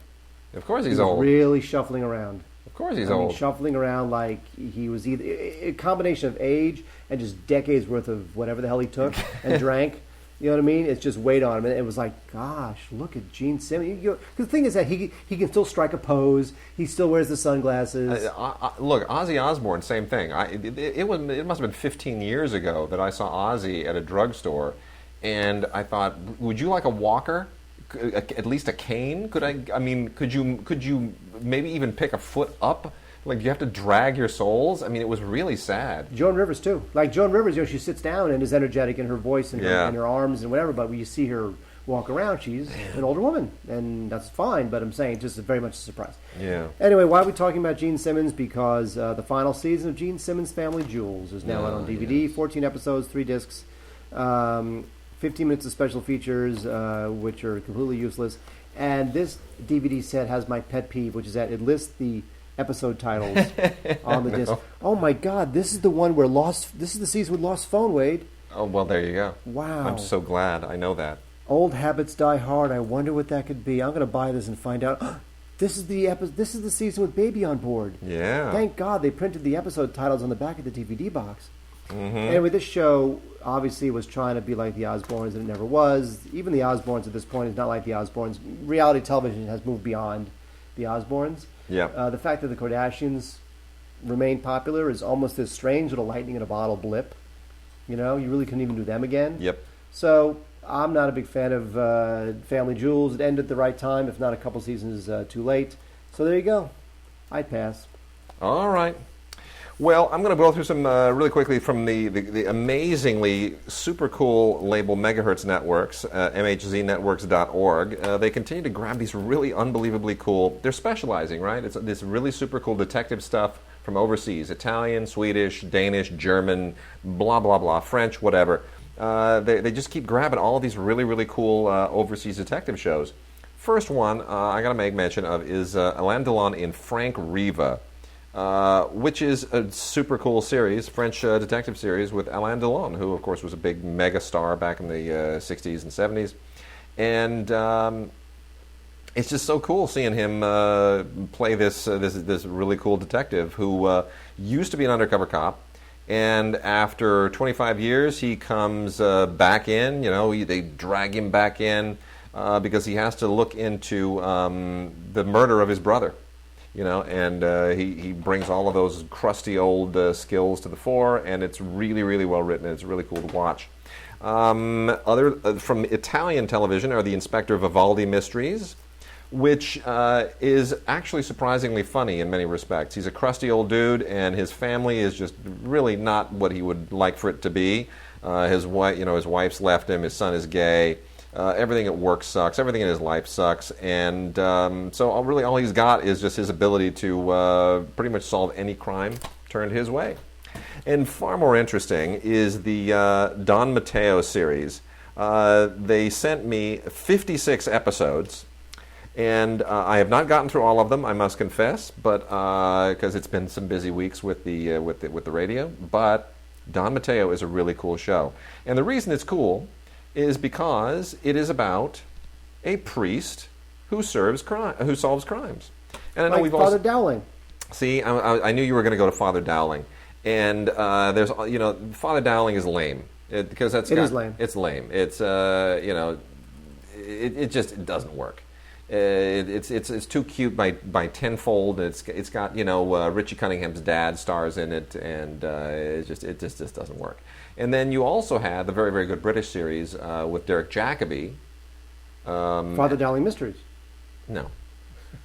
Of course, he's old. Really shuffling around. Of course, he's old. Shuffling around like he was either a combination of age and just decades worth of whatever the hell he took and drank. You know what I mean? It's just weighed on him. And it was like, gosh, look at Gene Simmons. Because the thing is that he can still strike a pose. He still wears the sunglasses. Look, Ozzy Osbourne, same thing. It must have been 15 years ago that I saw Ozzy at a drugstore, and I thought, would you like a walker? At least a cane? Could you maybe even pick a foot up? Like, you have to drag your soles? I mean, it was really sad. Joan Rivers, too. Like, Joan Rivers, she sits down and is energetic in her voice and, her arms and whatever, but when you see her walk around, she's an older woman, and that's fine, but I'm saying just very much a surprise. Yeah. Anyway, why are we talking about Gene Simmons? Because the final season of Gene Simmons' Family Jewels is now out on DVD. Yes. 14 episodes, 3 discs, 15 minutes of special features, which are completely useless. And this DVD set has my pet peeve, which is that it lists the episode titles on the disc. Oh my God, this is the one where this is the season with Lost Phone, Wade. Oh, well, there you go. Wow. I'm so glad I know that. Old Habits Die Hard. I wonder what that could be. I'm going to buy this and find out. This is the season with Baby on board. Yeah. Thank God they printed the episode titles on the back of the DVD box. Mm-hmm. Anyway, this show obviously was trying to be like the Osbournes, and it never was. Even the Osbournes at this point is not like the Osbournes. Reality television has moved beyond the Osbournes. Yeah. The fact that the Kardashians remain popular is almost this strange little lightning in a bottle blip. You know, you really couldn't even do them again. Yep. So I'm not a big fan of Family Jewels. It ended at the right time, if not a couple seasons too late. So there you go. I'd pass. All right. Well, I'm going to go through some really quickly from the amazingly super cool label Megahertz Networks, mhznetworks.org. They continue to grab these really unbelievably cool, they're specializing, right? It's this really super cool detective stuff from overseas, Italian, Swedish, Danish, German, blah, blah, blah, French, whatever. They just keep grabbing all of these really, really cool overseas detective shows. First one I got to make mention of is Alain Delon in Frank Riva. Which is a super cool series, French detective series with Alain Delon, who, of course, was a big mega star back in the 60s and 70s. And it's just so cool seeing him play this really cool detective who used to be an undercover cop. And after 25 years, he comes back in. You know, they drag him back in because he has to look into the murder of his brother. You know, and he brings all of those crusty old skills to the fore, and it's really, really well written, and it's really cool to watch. From Italian television are the Inspector Vivaldi Mysteries, which is actually surprisingly funny in many respects. He's a crusty old dude, and his family is just really not what he would like for it to be. His wife's left him, his son is gay. Everything at work sucks. Everything in his life sucks, and so all he's got is just his ability to pretty much solve any crime turned his way. And far more interesting is the Don Matteo series. They sent me 56 episodes, and I have not gotten through all of them, I must confess, but because it's been some busy weeks with the radio. But Don Matteo is a really cool show, and the reason it's cool is because it is about a priest who solves crimes. And I know like Father Dowling. See, I knew you were going to go to Father Dowling, and there's Father Dowling is lame because it is lame. It's lame. It's it doesn't work. It's too cute by tenfold. It's got Richie Cunningham's dad stars in it, and it just doesn't work. And then you also had the very, very good British series with Derek Jacobi. Father Dowling Mysteries. No.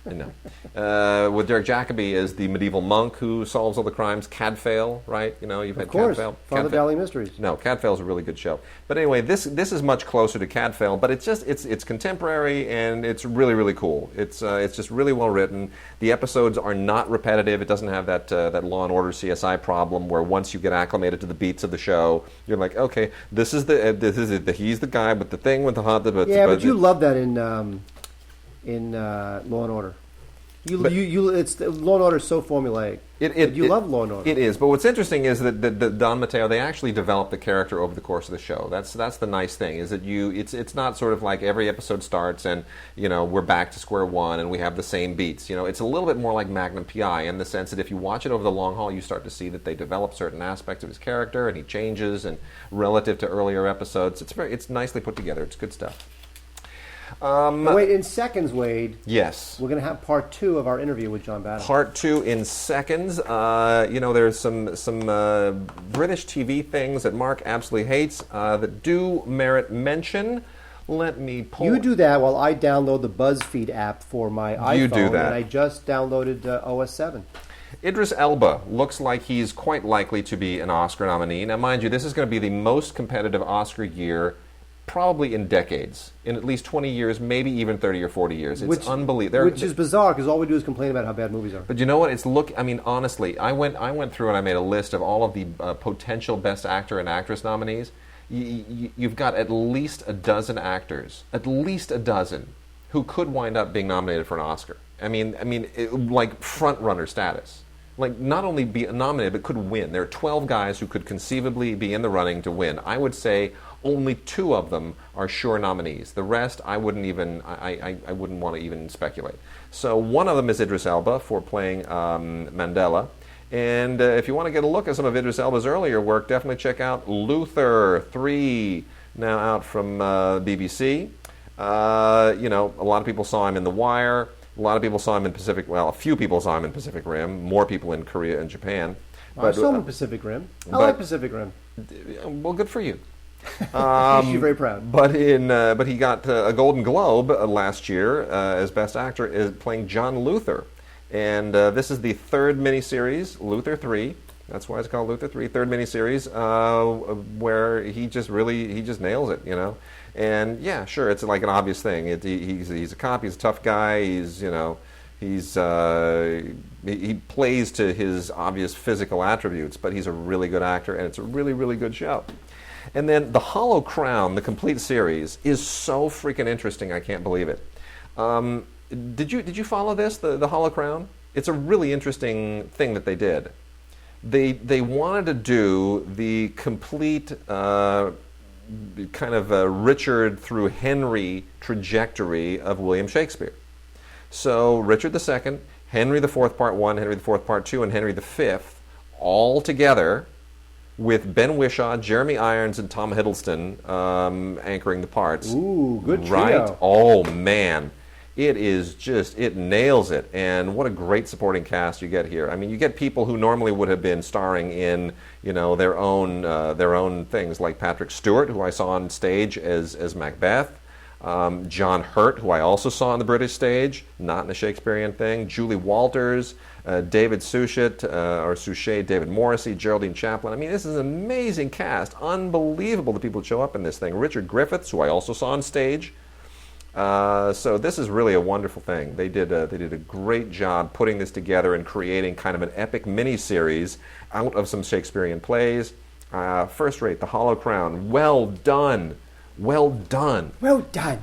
With Derek Jacobi as the medieval monk who solves all the crimes. Cadfael, right? You've had Cadfael. Father Dowling Mysteries. No, Cadfael's a really good show. But anyway, this is much closer to Cadfael, but it's contemporary and it's really, really cool. It's just really well written. The episodes are not repetitive. It doesn't have that Law and Order CSI problem where once you get acclimated to the beats of the show, you're like, okay, this is he's the guy with the thing with the hot. But you love that in Law and Order. It's Law and Order is so formulaic. You love Law and Order. It is, but what's interesting is that the Don Matteo, they actually develop the character over the course of the show. That's the nice thing, is that it's not sort of like every episode starts and we're back to square one and we have the same beats. It's a little bit more like Magnum PI in the sense that if you watch it over the long haul, you start to see that they develop certain aspects of his character and he changes, and relative to earlier episodes, it's nicely put together. It's good stuff. Wait, in seconds, Wade. Yes. We're going to have part 2 of our interview with John Badham. Part 2 in seconds. There's some British TV things that Mark absolutely hates that do merit mention. Let me pull... You do that while I download the BuzzFeed app for my iPhone. You do that. And I just downloaded OS 7. Idris Elba looks like he's quite likely to be an Oscar nominee. Now, mind you, this is going to be the most competitive Oscar year probably in decades, in at least 20 years, maybe even 30 or 40 years. It's unbelievable. Which is bizarre, because all we do is complain about how bad movies are. But you know what? Honestly, I went through and I made a list of all of the potential Best Actor and Actress nominees. You've got at least a dozen actors, who could wind up being nominated for an Oscar. Like front-runner status. Like, not only be nominated, but could win. There are 12 guys who could conceivably be in the running to win. I would say only 2 of them are sure nominees. The rest, I wouldn't want to even speculate. So one of them is Idris Elba for playing Mandela. And if you want to get a look at some of Idris Elba's earlier work, definitely check out Luther 3, now out from BBC. A lot of people saw him in The Wire. A lot of people saw him in a few people saw him in Pacific Rim, more people in Korea and Japan. I saw him in Pacific Rim. I like Pacific Rim. Well, good for you. You should be very proud. But he got a Golden Globe last year as Best Actor, is playing John Luther, and this is the third miniseries, Luther 3. That's why it's called Luther 3, third miniseries, where he just nails it, you know. And yeah, sure, it's like an obvious thing. He's a cop. He's a tough guy. He plays to his obvious physical attributes, but he's a really good actor, and it's a really, really good show. And then The Hollow Crown, the complete series, is so freaking interesting. I can't believe it. Did you follow this, the Hollow Crown? It's a really interesting thing that they did. They wanted to do the complete kind of Richard through Henry trajectory of William Shakespeare. So Richard II, Henry IV Part 1, Henry IV Part 2, and Henry V, all together, with Ben Whishaw, Jeremy Irons, and Tom Hiddleston anchoring the parts. Ooh, good trio. Right? Oh, man. It nails it. And what a great supporting cast you get here. I mean, you get people who normally would have been starring in, you know, their own things, like Patrick Stewart, who I saw on stage as Macbeth. John Hurt, who I also saw on the British stage, not in a Shakespearean thing. Julie Walters, David Suchet, David Morrissey, Geraldine Chaplin. I mean, this is an amazing cast. Unbelievable the people who show up in this thing. Richard Griffiths, who I also saw on stage. So this is really a wonderful thing. They did a great job putting this together and creating kind of an epic mini-series out of some Shakespearean plays. First rate, The Hollow Crown. Well done. Well done. Well done.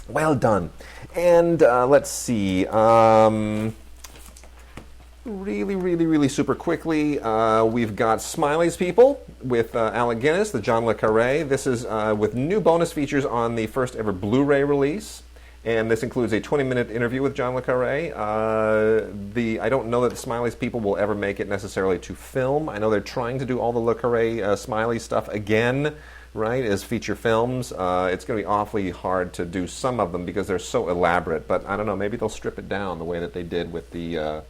Well done. And let's see. Really super quickly, we've got Smiley's People with Alec Guinness, the John le Carré. This is with new bonus features on the first ever Blu-ray release. And this includes a 20-minute interview with John le Carré. I don't know that the Smiley's People will ever make it necessarily to film. I know they're trying to do all the le Carré Smiley stuff again, right, as feature films. It's going to be awfully hard to do some of them because they're so elaborate. But I don't know, maybe they'll strip it down the way that they did with the...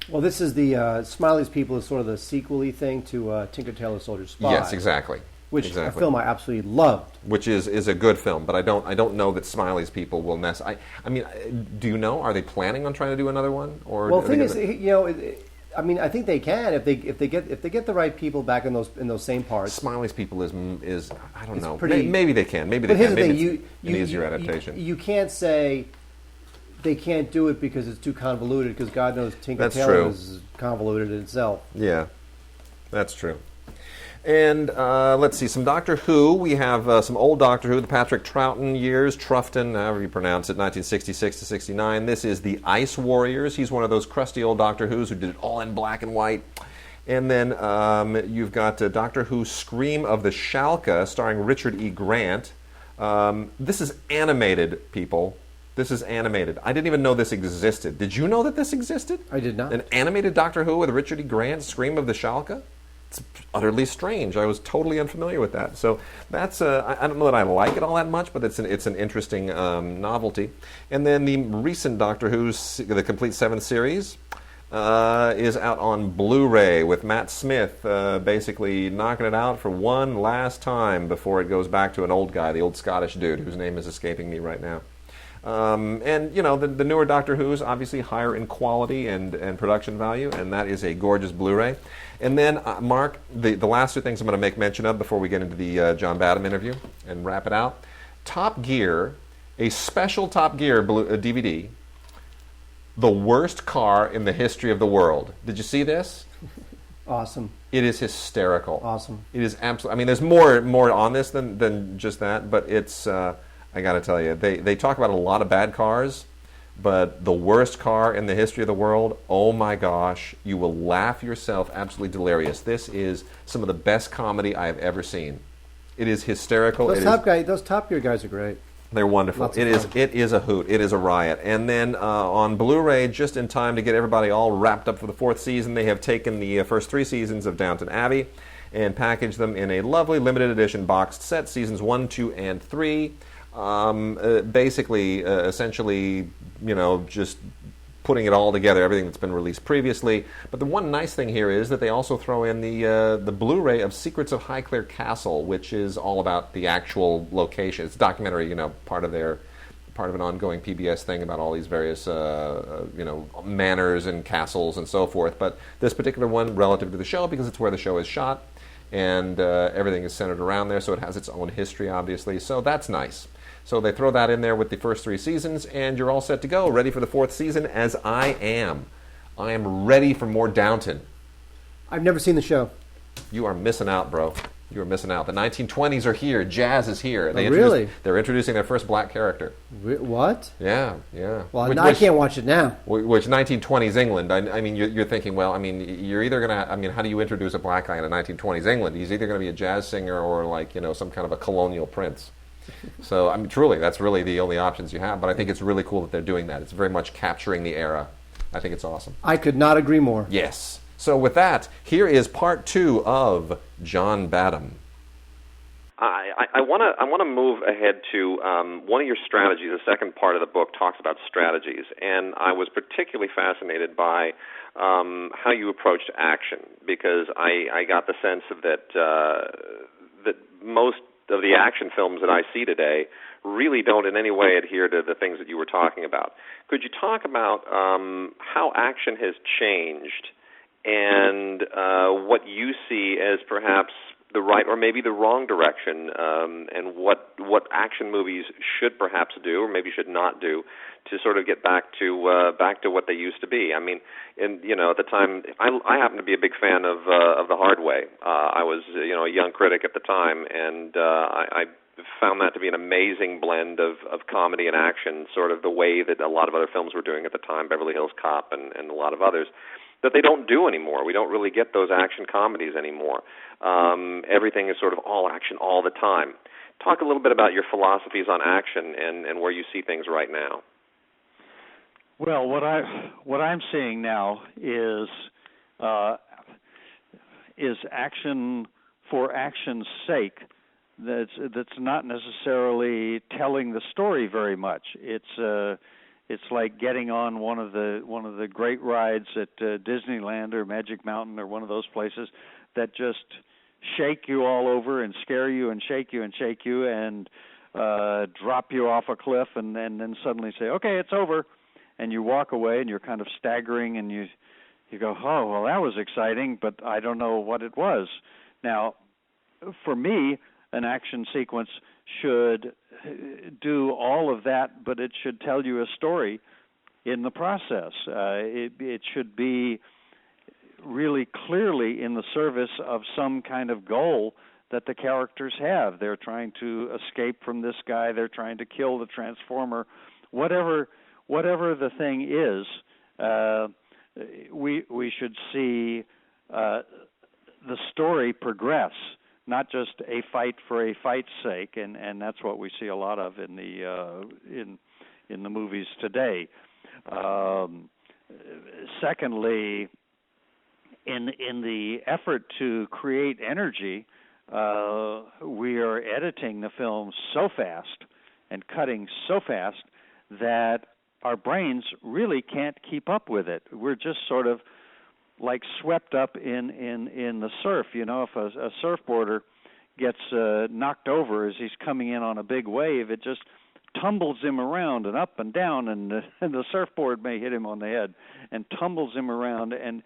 Well, this is the Smiley's People is sort of the sequel-y thing to Tinker Tailor Soldier Spy. Yes, exactly. Which a film I absolutely loved. Which is a good film, but I don't know that Smiley's People will I mean, do you know? Are they planning on trying to do another one? Or well, the thing is, you know, I mean, I think they can if they get the right people back in those same parts. Smiley's People is I don't know. Pretty, maybe they can. Maybe but they can. Maybe it's an easier adaptation. You can't say they can't do it because it's too convoluted, because God knows Tinker That's Tailor true. is convoluted in itself. Yeah, that's true. And let's see, some Doctor Who. We have some old Doctor Who, the Patrick Troughton years, Troughton, however you pronounce it, 1966 to 69. This is the Ice Warriors. He's one of those crusty old Doctor Who's who did it all in black and white. And then you've got Doctor Who Scream of the Shalka, starring Richard E. Grant. This is animated, people. This is animated. I didn't even know this existed. Did you know that this existed? I did not. An animated Doctor Who with Richard E. Grant, Scream of the Shalka? It's utterly strange. I was totally unfamiliar with that. So that's I don't know that I like it all that much, but it's an interesting novelty. And then the recent Doctor Who's the complete 7th series is out on Blu-ray with Matt Smith basically knocking it out for one last time before it goes back to an old guy, the old Scottish dude whose name is escaping me right now. And, you know, the newer Doctor Who's obviously higher in quality and production value, and that is a gorgeous Blu-ray. And then, Mark, the last two things I'm going to make mention of before we get into the John Badham interview and wrap it out. Top Gear, a special Top Gear DVD, the worst car in the history of the world. Did you see this? Awesome. It is hysterical. Awesome. It is absolutely... I mean, there's more on this than just that, but it's... I got to tell you, they talk about a lot of bad cars, but the worst car in the history of the world, oh my gosh, you will laugh yourself absolutely delirious. This is some of the best comedy I have ever seen. It is hysterical. Those Top Gear guys are great. They're wonderful. It is a hoot. It is a riot. And then on Blu-ray, just in time to get everybody all wrapped up for the 4th season, they have taken the first 3 seasons of Downton Abbey and packaged them in a lovely limited edition boxed set, seasons 1, 2, and 3. Essentially, you know, just putting it all together, everything that's been released previously. But the one nice thing here is that they also throw in the Blu-ray of Secrets of Highclere Castle, which is all about the actual location. It's a documentary, part of an ongoing PBS thing about all these various, manors and castles and so forth. But this particular one, relative to the show, because it's where the show is shot, and everything is centered around there, so it has its own history, obviously. So that's nice. So they throw that in there with the first 3 seasons, and you're all set to go, ready for the 4th season, as I am. I am ready for more Downton. I've never seen the show. You are missing out, bro. You are missing out. The 1920s are here. Jazz is here. Really? They're introducing their first black character. What? Yeah. Well, I can't watch it now. Which 1920s England? I mean, you're thinking, well, you're either gonna. How do you introduce a black guy in a 1920s England? He's either going to be a jazz singer or some kind of a colonial prince. So, truly, that's really the only options you have. But I think it's really cool that they're doing that. It's very much capturing the era. I think it's awesome. I could not agree more. Yes. So with that, here is part 2 of John Badham. I want to move ahead to one of your strategies. The second part of the book talks about strategies, and I was particularly fascinated by how you approached action, because I got the sense of that most of the action films that I see today really don't in any way adhere to the things that you were talking about. Could you talk about how action has changed and what you see as perhaps the right or maybe the wrong direction, and what action movies should perhaps do or maybe should not do to sort of get back to what they used to be? I mean, at the time, I happen to be a big fan of The Hard Way. I was a young critic at the time, and I found that to be an amazing blend of comedy and action, sort of the way that a lot of other films were doing at the time, Beverly Hills Cop and a lot of others, that they don't do anymore. We don't really get those action comedies anymore. Everything is sort of all action all the time. Talk a little bit about your philosophies on action and where you see things right now. Well, what I'm seeing now is action for action's sake. That's not necessarily telling the story very much. It's like getting on one of the great rides at Disneyland or Magic Mountain or one of those places that just shake you all over and scare you and shake you and drop you off a cliff and then suddenly say, okay, it's over. And you walk away and you're kind of staggering and you go, oh, well, that was exciting, but I don't know what it was. Now, for me, an action sequence should do all of that, but it should tell you a story in the process. It should be really clearly in the service of some kind of goal that the characters have. They're trying to escape from this guy. They're trying to kill the Transformer. Whatever the thing is, we should see the story progress, not just a fight for a fight's sake, and that's what we see a lot of in the movies today. Secondly, in the effort to create energy, we are editing the film so fast and cutting so fast that our brains really can't keep up with it. We're just sort of like swept up in the surf. If a surfboarder gets knocked over as he's coming in on a big wave, it just tumbles him around and up and down, and the surfboard may hit him on the head and tumbles him around, and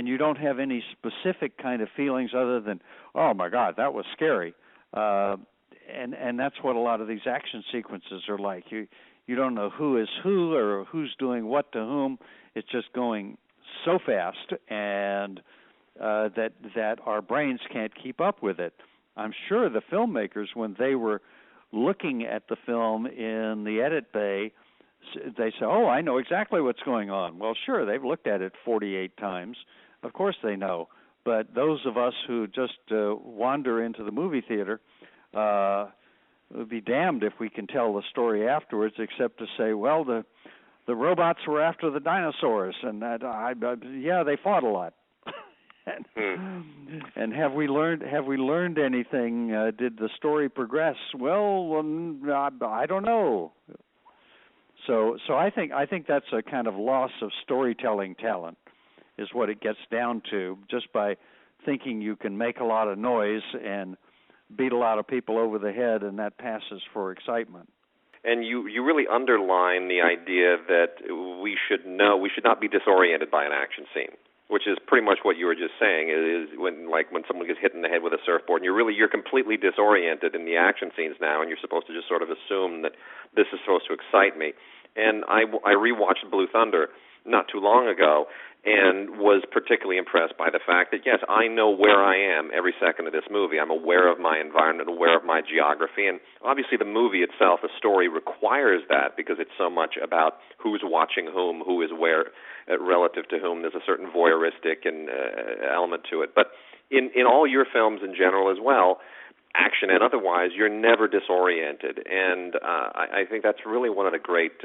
you don't have any specific kind of feelings other than, oh my God, that was scary. And that's what a lot of these action sequences are like. You don't know who is who or who's doing what to whom. It's just going so fast, and that our brains can't keep up with it. I'm sure the filmmakers, when they were looking at the film in the edit bay, they say, oh, I know exactly what's going on. Well, sure, they've looked at it 48 times. Of course they know. But those of us who just wander into the movie theater would be damned if we can tell the story afterwards, except to say, well, the robots were after the dinosaurs, and yeah, they fought a lot. And have we learned anything? Did the story progress? Well, I don't know. So I think that's a kind of loss of storytelling talent, is what it gets down to, just by thinking you can make a lot of noise and beat a lot of people over the head, and that passes for excitement. And you really underline the idea that we should not be disoriented by an action scene, which is pretty much what you were just saying. Is when someone gets hit in the head with a surfboard, and you're completely disoriented in the action scenes now, and you're supposed to just sort of assume that this is supposed to excite me. And I rewatched Blue Thunder not too long ago, and was particularly impressed by the fact that, yes, I know where I am every second of this movie. I'm aware of my environment, aware of my geography, and obviously the movie itself, the story, requires that, because it's so much about who's watching whom, who is where, relative to whom. There's a certain voyeuristic and element to it. But in all your films in general as well, action and otherwise, you're never disoriented, and I think that's really one of the great...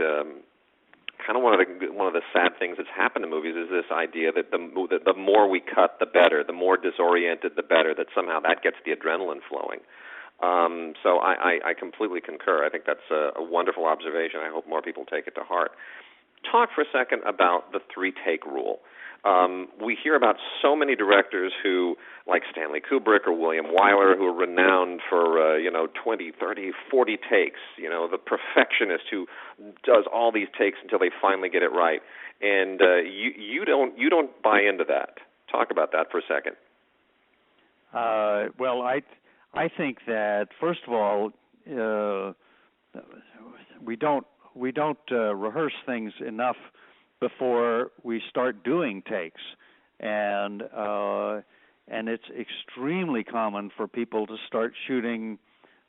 kind of one of the sad things that's happened to movies is this idea that the more we cut, the better. The more disoriented, the better. That somehow that gets the adrenaline flowing. So I completely concur. I think that's a wonderful observation. I hope more people take it to heart. Talk for a second about the 3-take rule. We hear about so many directors who, like Stanley Kubrick or William Wyler, who are renowned for 20, 30, 40 takes. The perfectionist who does all these takes until they finally get it right. And you don't buy into that. Talk about that for a second. Well, I think that, first of all, we don't rehearse things enough before we start doing takes, and it's extremely common for people to start shooting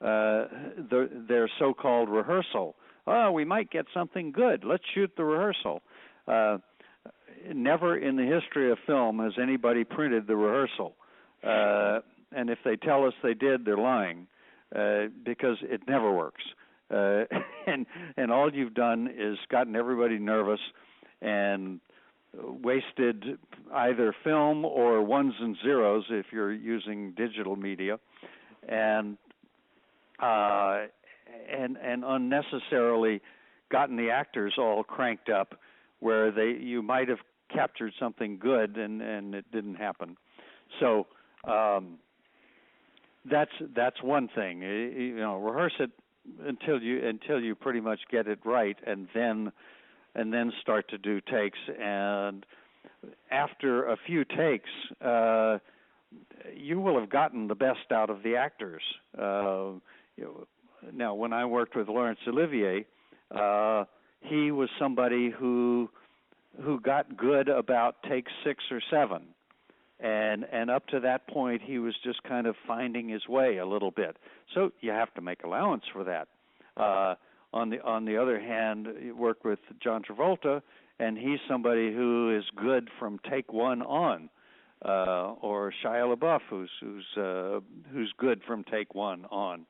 their so-called rehearsal. Oh, we might get something good. Let's shoot the rehearsal. Never in the history of film has anybody printed the rehearsal, and if they tell us they did, they're lying, because it never works. And all you've done is gotten everybody nervous and wasted either film or ones and zeros if you're using digital media, and unnecessarily gotten the actors all cranked up where you might have captured something good and it didn't happen. So that's one thing. Rehearse it until you pretty much get it right, and then start to do takes. And after a few takes, you will have gotten the best out of the actors. Now, when I worked with Laurence Olivier, he was somebody who got good about take 6 or 7, and up to that point, he was just kind of finding his way a little bit. So you have to make allowance for that. On the other hand, you work with John Travolta, and he's somebody who is good from take 1 on, or Shia LaBeouf, who's good from take 1 on,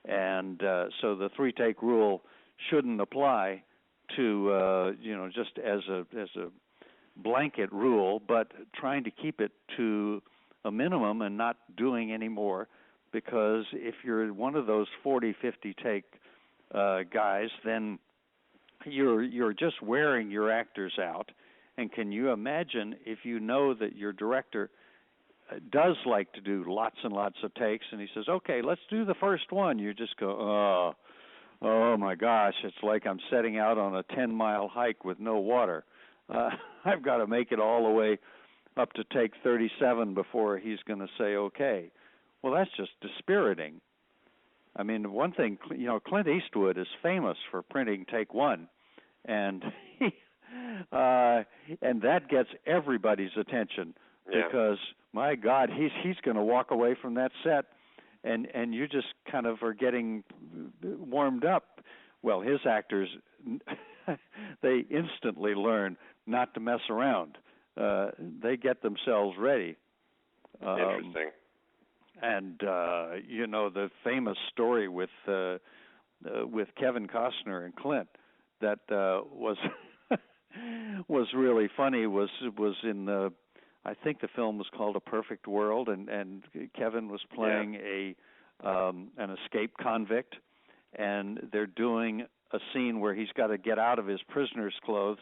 and so the 3-take rule shouldn't apply to just as a blanket rule, but trying to keep it to a minimum and not doing any more, because if you're one of those 40, 50 take guys, then you're just wearing your actors out. And can you imagine if you know that your director does like to do lots and lots of takes, and he says, okay, let's do the first one. You just go, oh my gosh, it's like I'm setting out on a 10-mile hike with no water. I've got to make it all the way up to take 37 before he's going to say okay. Well, that's just dispiriting. I mean, one thing, Clint Eastwood is famous for printing take 1, and and that gets everybody's attention, because my God, he's going to walk away from that set, and you just kind of are getting warmed up. Well, his actors, they instantly learn not to mess around. They get themselves ready. Interesting. And the famous story with Kevin Costner and Clint that was was really funny was in the, I think the film was called A Perfect World, and Kevin was playing an escaped convict, and they're doing a scene where he's got to get out of his prisoner's clothes,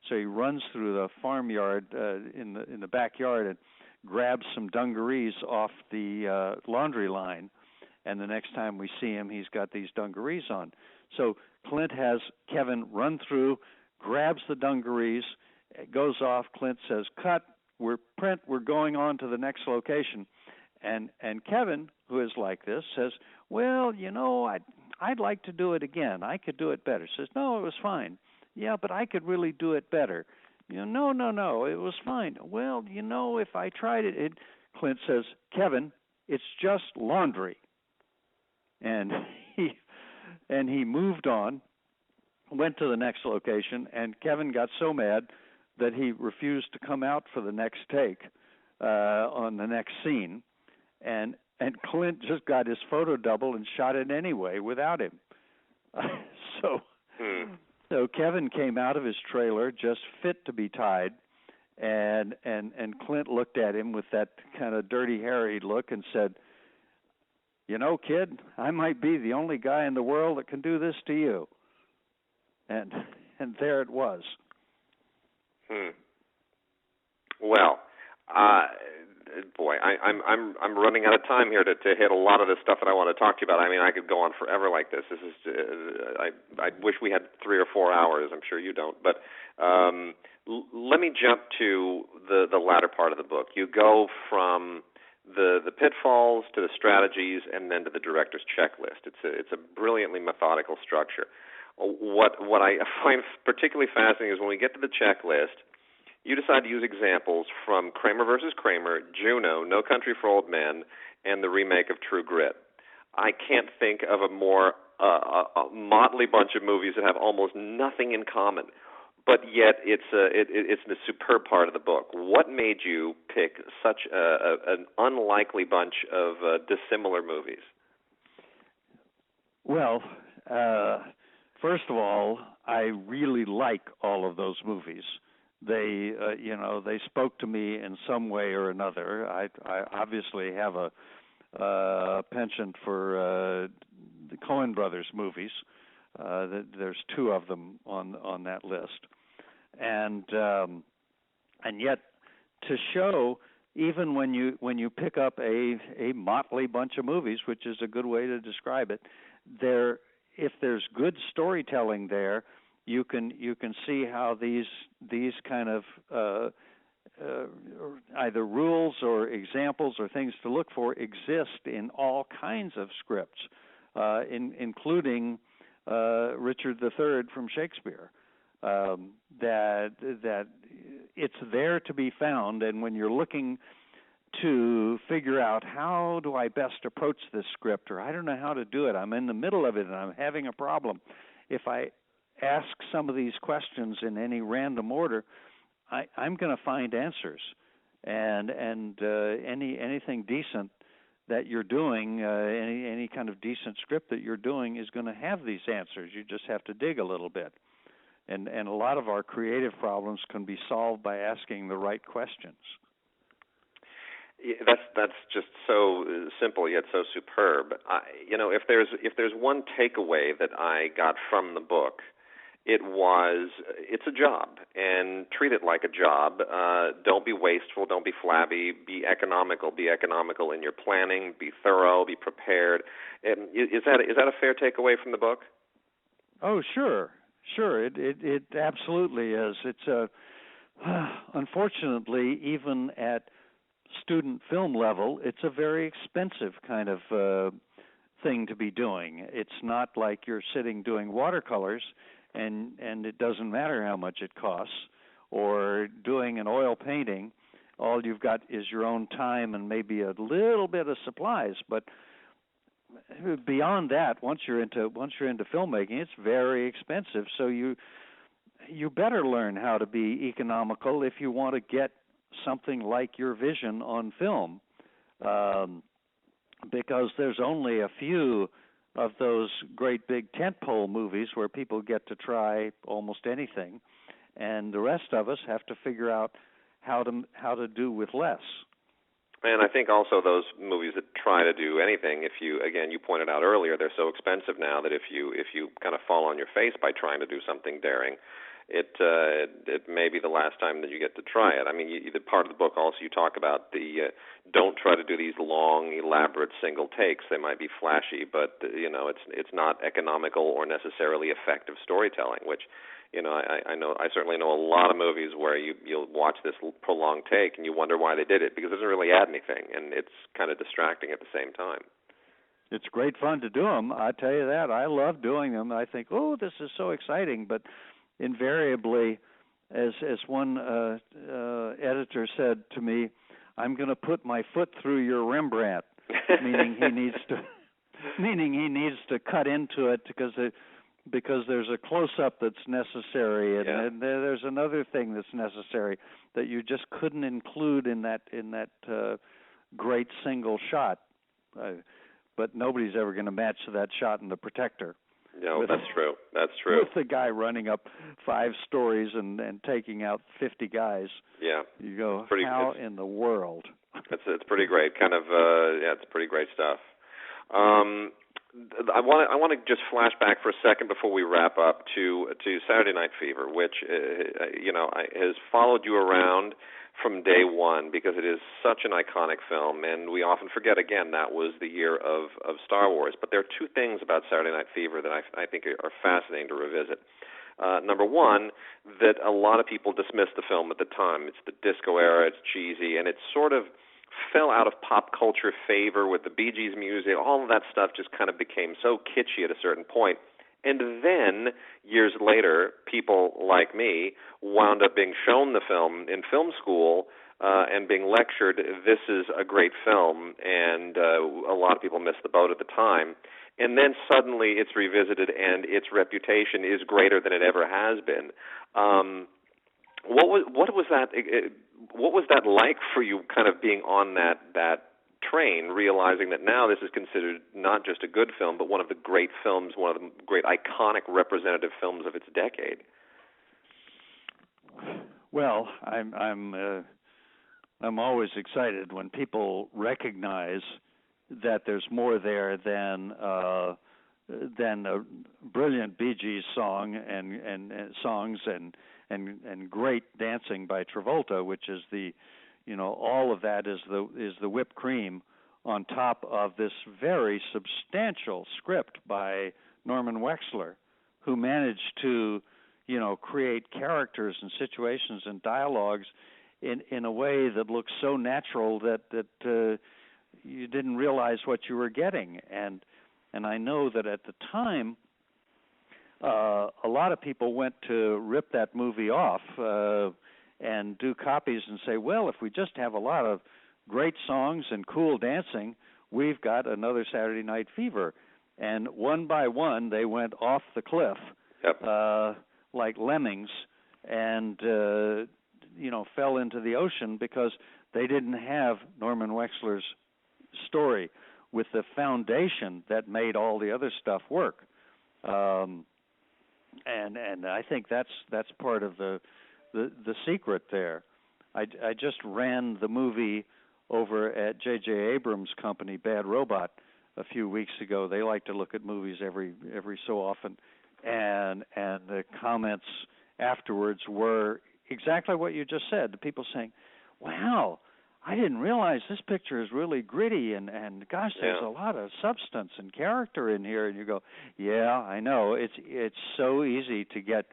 so he runs through the farmyard in the backyard and grabs some dungarees off the laundry line, and the next time we see him, he's got these dungarees on. So Clint has Kevin run through, grabs the dungarees, goes off. Clint says, "Cut. We're going on to the next location." And Kevin, who is like this, says, "Well, I'd like to do it again. I could do it better." Says, "No, it was fine." "Yeah, but I could really do it better." No, it was fine." "Well, if I tried it." Clint says, "Kevin, it's just laundry." And he moved on, went to the next location, and Kevin got so mad that he refused to come out for the next take on the next scene, and Clint just got his photo double and shot it anyway without him. So Kevin came out of his trailer just fit to be tied, and Clint looked at him with that kind of dirty, hairy look and said, "Kid, I might be the only guy in the world that can do this to you." And there it was. Well, boy, I'm running out of time here to hit a lot of the stuff that I want to talk to you about. I mean, I could go on forever like this. This is I wish we had 3 or 4 hours. I'm sure you don't. But let me jump to the latter part of the book. You go from the pitfalls to the strategies, and then to the director's checklist. It's a brilliantly methodical structure. What I find particularly fascinating is when we get to the checklist, you decide to use examples from Kramer versus Kramer, Juno, No Country for Old Men, and the remake of True Grit. I can't think of a more motley bunch of movies that have almost nothing in common, but yet it's a superb part of the book. What made you pick such an unlikely bunch of dissimilar movies? Well, first of all, I really like all of those movies. They, they spoke to me in some way or another. I obviously have a penchant for the Coen Brothers movies. There's 2 of them on that list, and yet to show, even when you pick up a motley bunch of movies, which is a good way to describe it, if there's good storytelling there, you can see how these kind of either rules or examples or things to look for exist in all kinds of scripts, including Richard III from Shakespeare. That it's there to be found, and when you're looking to figure out how do I best approach this script, or I don't know how to do it, I'm in the middle of it and I'm having a problem. If I ask some of these questions in any random order, I'm going to find answers, and anything decent that you're doing, any kind of decent script that you're doing is going to have these answers. You just have to dig a little bit, and a lot of our creative problems can be solved by asking the right questions. That's just so simple yet so superb. If there's one takeaway that I got from the book, it's a job, and treat it like a job. Don't be wasteful, don't be flabby, be economical in your planning, be thorough, be prepared. And is that a fair takeaway from the book? Oh, sure. It absolutely is. It's unfortunately, even at student film level, it's a very expensive kind of thing to be doing. It's not like you're sitting doing watercolors and it doesn't matter how much it costs, or doing an oil painting. All you've got is your own time and maybe a little bit of supplies, but beyond that, once you're into filmmaking, it's very expensive. So you better learn how to be economical if you want to get something like your vision on film, because there's only a few of those great big tentpole movies where people get to try almost anything, and the rest of us have to figure out how to do with less. And I think also those movies that try to do anything, if you pointed out earlier, they're so expensive now that if you kind of fall on your face by trying to do something daring, it may be the last time that you get to try it. I mean, the part of the book also you talk about the don't try to do these long, elaborate single takes. They might be flashy, but it's not economical or necessarily effective storytelling, which I certainly know a lot of movies where you'll watch this prolonged take and you wonder why they did it, because it doesn't really add anything, and it's kind of distracting at the same time. It's great fun to do them. I tell you that. I love doing them. I think, oh, this is so exciting, but invariably, as one editor said to me, I'm going to put my foot through your Rembrandt, meaning he needs to cut into it because there's a close-up that's necessary, and there's another thing that's necessary that you just couldn't include in that great single shot. But nobody's ever going to match that shot in The Protector. No, that's true. That's true. With the guy running up 5 stories and taking out 50 guys. Yeah. You go, how in the world? It's pretty great. Kind of, it's pretty great stuff. I want to just flash back for a second before we wrap up to Saturday Night Fever, which has followed you around from day one because it is such an iconic film, and we often forget again that was the year of Star Wars. But there are 2 things about Saturday Night Fever that I think are fascinating to revisit. Number one, that a lot of people dismissed the film at the time. It's the disco era, it's cheesy, and it sort of fell out of pop culture favor with the Bee Gees music. All of that stuff just kind of became so kitschy at a certain point. And then, years later, people like me wound up being shown the film in film school and being lectured, this is a great film, and a lot of people missed the boat at the time. And then suddenly it's revisited, and its reputation is greater than it ever has been. What was that like for you, kind of being on that train, realizing that now this is considered not just a good film, but one of the great films, one of the great iconic representative films of its decade? Well, I'm always excited when people recognize that there's more there than a brilliant Bee Gees song and songs and great dancing by Travolta, which is all of that is the whipped cream on top of this very substantial script by Norman Wexler, who managed to create characters and situations and dialogues in a way that looks so natural that you didn't realize what you were getting. And I know that at the time, a lot of people went to rip that movie off and do copies and say, well, if we just have a lot of great songs and cool dancing, we've got another Saturday Night Fever. And one by one, they went off the cliff, like lemmings, and fell into the ocean because they didn't have Norman Wexler's story with the foundation that made all the other stuff work. And I think that's part of the secret there. I just ran the movie over at J.J. Abrams' company, Bad Robot, a few weeks ago. They like to look at movies every so often, and the comments afterwards were exactly what you just said. The people saying, "Wow, I didn't realize this picture is really gritty, and gosh, there's a lot of substance and character in here." And you go, "Yeah, I know. It's so easy to get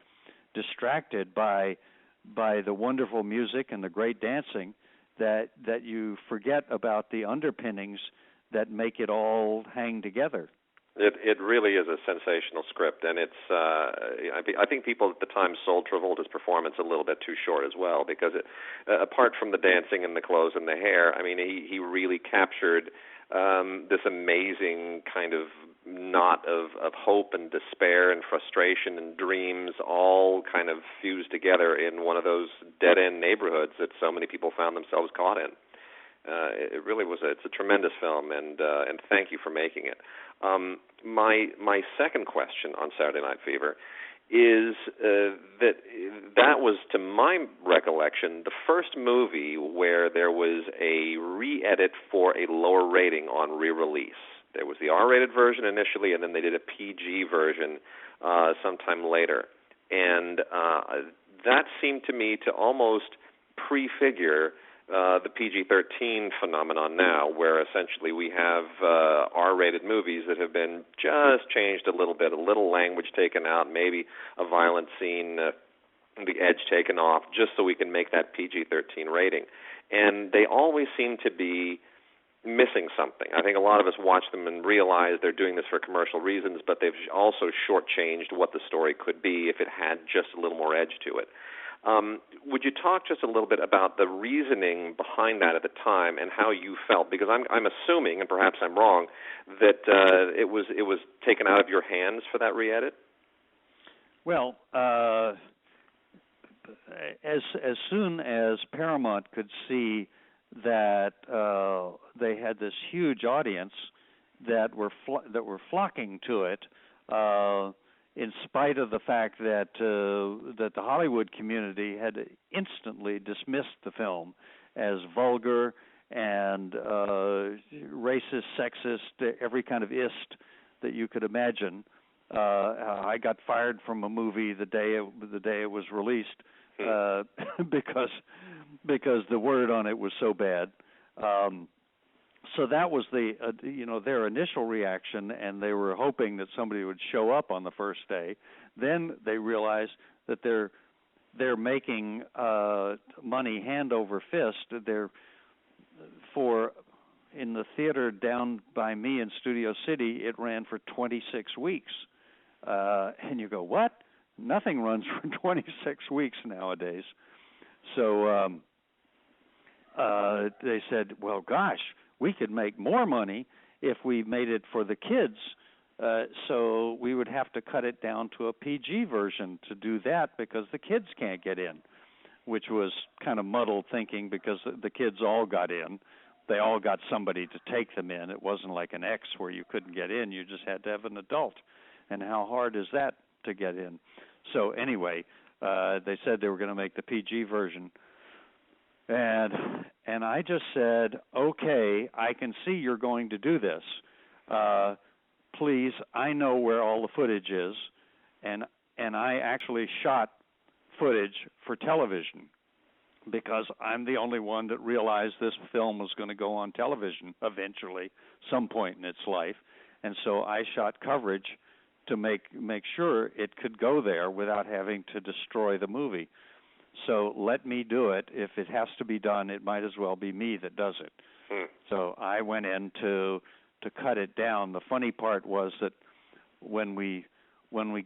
distracted by the wonderful music and the great dancing that you forget about the underpinnings that make it all hang together." It really is a sensational script, and it's I think people at the time sold Travolta's performance a little bit too short as well, because apart from the dancing and the clothes and the hair, I mean, he really captured this amazing kind of knot of hope and despair and frustration and dreams all kind of fused together in one of those dead-end neighborhoods that so many people found themselves caught in. It really was. It's a tremendous film, and thank you for making it. My second question on Saturday Night Fever is that was, to my recollection, the first movie where there was a re-edit for a lower rating on re-release. There was the R-rated version initially, and then they did a PG version sometime later. And that seemed to me to almost prefigure the PG-13 phenomenon now, where essentially we have R-rated movies that have been just changed a little bit, a little language taken out, maybe a violent scene, the edge taken off, just so we can make that PG-13 rating. And they always seem to be missing something. I think a lot of us watch them and realize they're doing this for commercial reasons, but they've also shortchanged what the story could be if it had just a little more edge to it. Would you talk just a little bit about the reasoning behind that at the time and how you felt? Because I'm assuming, and perhaps I'm wrong, that it was taken out of your hands for that re-edit. Well, as soon as Paramount could see that they had this huge audience that were flocking to it, in spite of the fact that the Hollywood community had instantly dismissed the film as vulgar and racist, sexist, every kind of ist that you could imagine. I got fired from a movie the day it was released because the word on it was so bad. So that was their initial reaction, and they were hoping that somebody would show up on the first day. Then they realized that they're making money hand over fist. In the theater down by me in Studio City, it ran for 26 weeks, and you go, what? Nothing runs for 26 weeks nowadays. So they said, well, gosh, we could make more money if we made it for the kids, so we would have to cut it down to a PG version to do that because the kids can't get in, which was kind of muddled thinking because the kids all got in. They all got somebody to take them in. It wasn't like an X where you couldn't get in. You just had to have an adult. And how hard is that to get in? So anyway, they said they were going to make the PG version. And I just said, okay, I can see you're going to do this. Please, I know where all the footage is, and I actually shot footage for television because I'm the only one that realized this film was going to go on television eventually, some point in its life. And so I shot coverage to make sure it could go there without having to destroy the movie. So let me do it. If it has to be done, it might as well be me that does it. So I went in to cut it down. The funny part was that when we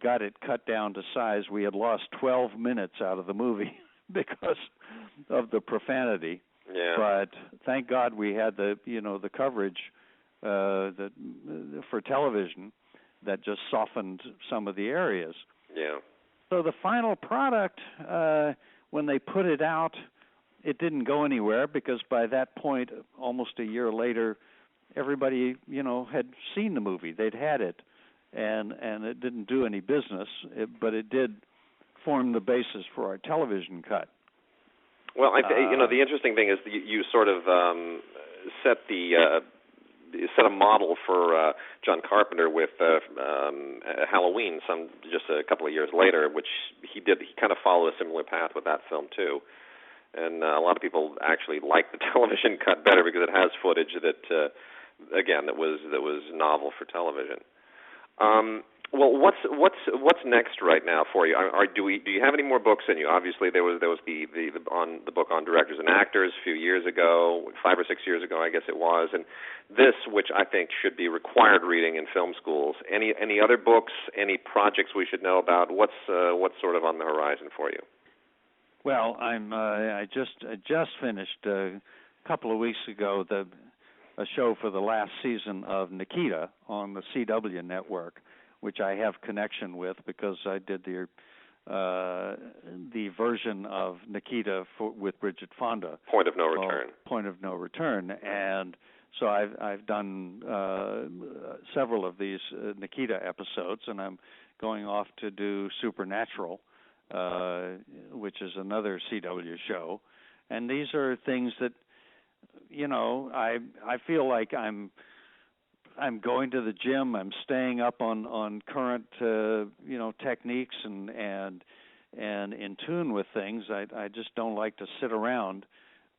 got it cut down to size, we had lost 12 minutes out of the movie because of the profanity. Yeah. But thank God we had the coverage for television that just softened some of the areas. Yeah. So the final product, when they put it out, it didn't go anywhere because by that point, almost a year later, everybody, had seen the movie. They'd had it, and it didn't do any business, but it did form the basis for our television cut. Well, the interesting thing is you sort of set a model for John Carpenter with Halloween, just a couple of years later, which he did. He kind of followed a similar path with that film too, and a lot of people actually like the television cut better because it has footage that, again, that was novel for television. Well, what's next right now for you? Do you have any more books in you? Obviously, there was the book on directors and actors a few years ago, 5 or 6 years ago, I guess it was, and this, which I think should be required reading in film schools. Any other books? Any projects we should know about? What's sort of on the horizon for you? Well, I just finished a couple of weeks ago a show for the last season of Nikita on the CW network, which I have connection with because I did the version of Nikita with Bridget Fonda. Point of No Return. Point of No Return, and so I've done several of these Nikita episodes, and I'm going off to do Supernatural, which is another CW show. And these are things that, I feel like I'm going to the gym. I'm staying up on current techniques and in tune with things. I just don't like to sit around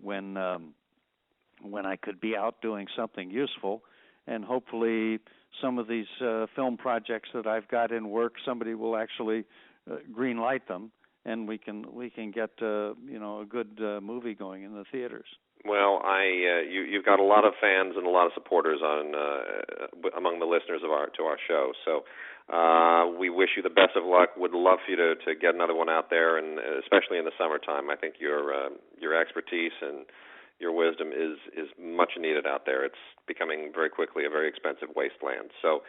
when I could be out doing something useful. And hopefully some of these film projects that I've got in work, somebody will actually green light them, and we can get a good movie going in the theaters. Well, you've got a lot of fans and a lot of supporters among the listeners to our show. So we wish you the best of luck. Would love for you to get another one out there, and especially in the summertime. I think your expertise and your wisdom is much needed out there. It's becoming very quickly a very expensive wasteland. So,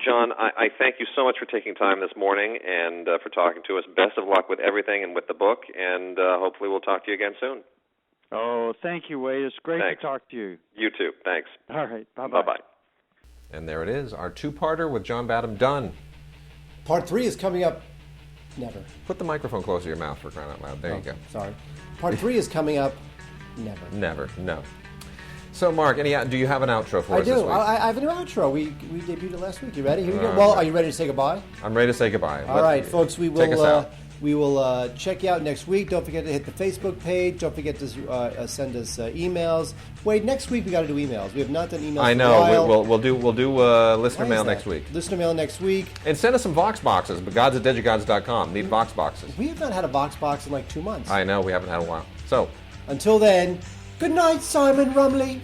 John, I thank you so much for taking time this morning and for talking to us. Best of luck with everything and with the book, and hopefully we'll talk to you again soon. Oh, thank you, Wade. It's great to talk to you. You too. Thanks. All right. Bye-bye. Bye-bye. And there it is, our two-parter with John Badham done. Part 3 is coming up. Never. Put the microphone close to your mouth for crying out loud. There you go. Sorry. Part 3 is coming up. Never. Never. No. So, Mark, do you have an outro for us this week? I have a new outro. We debuted it last week. You ready? Here we go. Well, are you ready to say goodbye? I'm ready to say goodbye. All right, folks. We will. Take us out. We will check you out next week. Don't forget to hit the Facebook page. Don't forget to send us emails. Wait, next week we got to do emails. We have not done emails. I know. For a while. We'll do listener mail next week. Listener mail next week. And send us some Vox boxes. But gods@digigods.com. Need Vox boxes. We have not had a Vox box in like 2 months. I know. We haven't had a while. So until then, good night, Simon Rumley.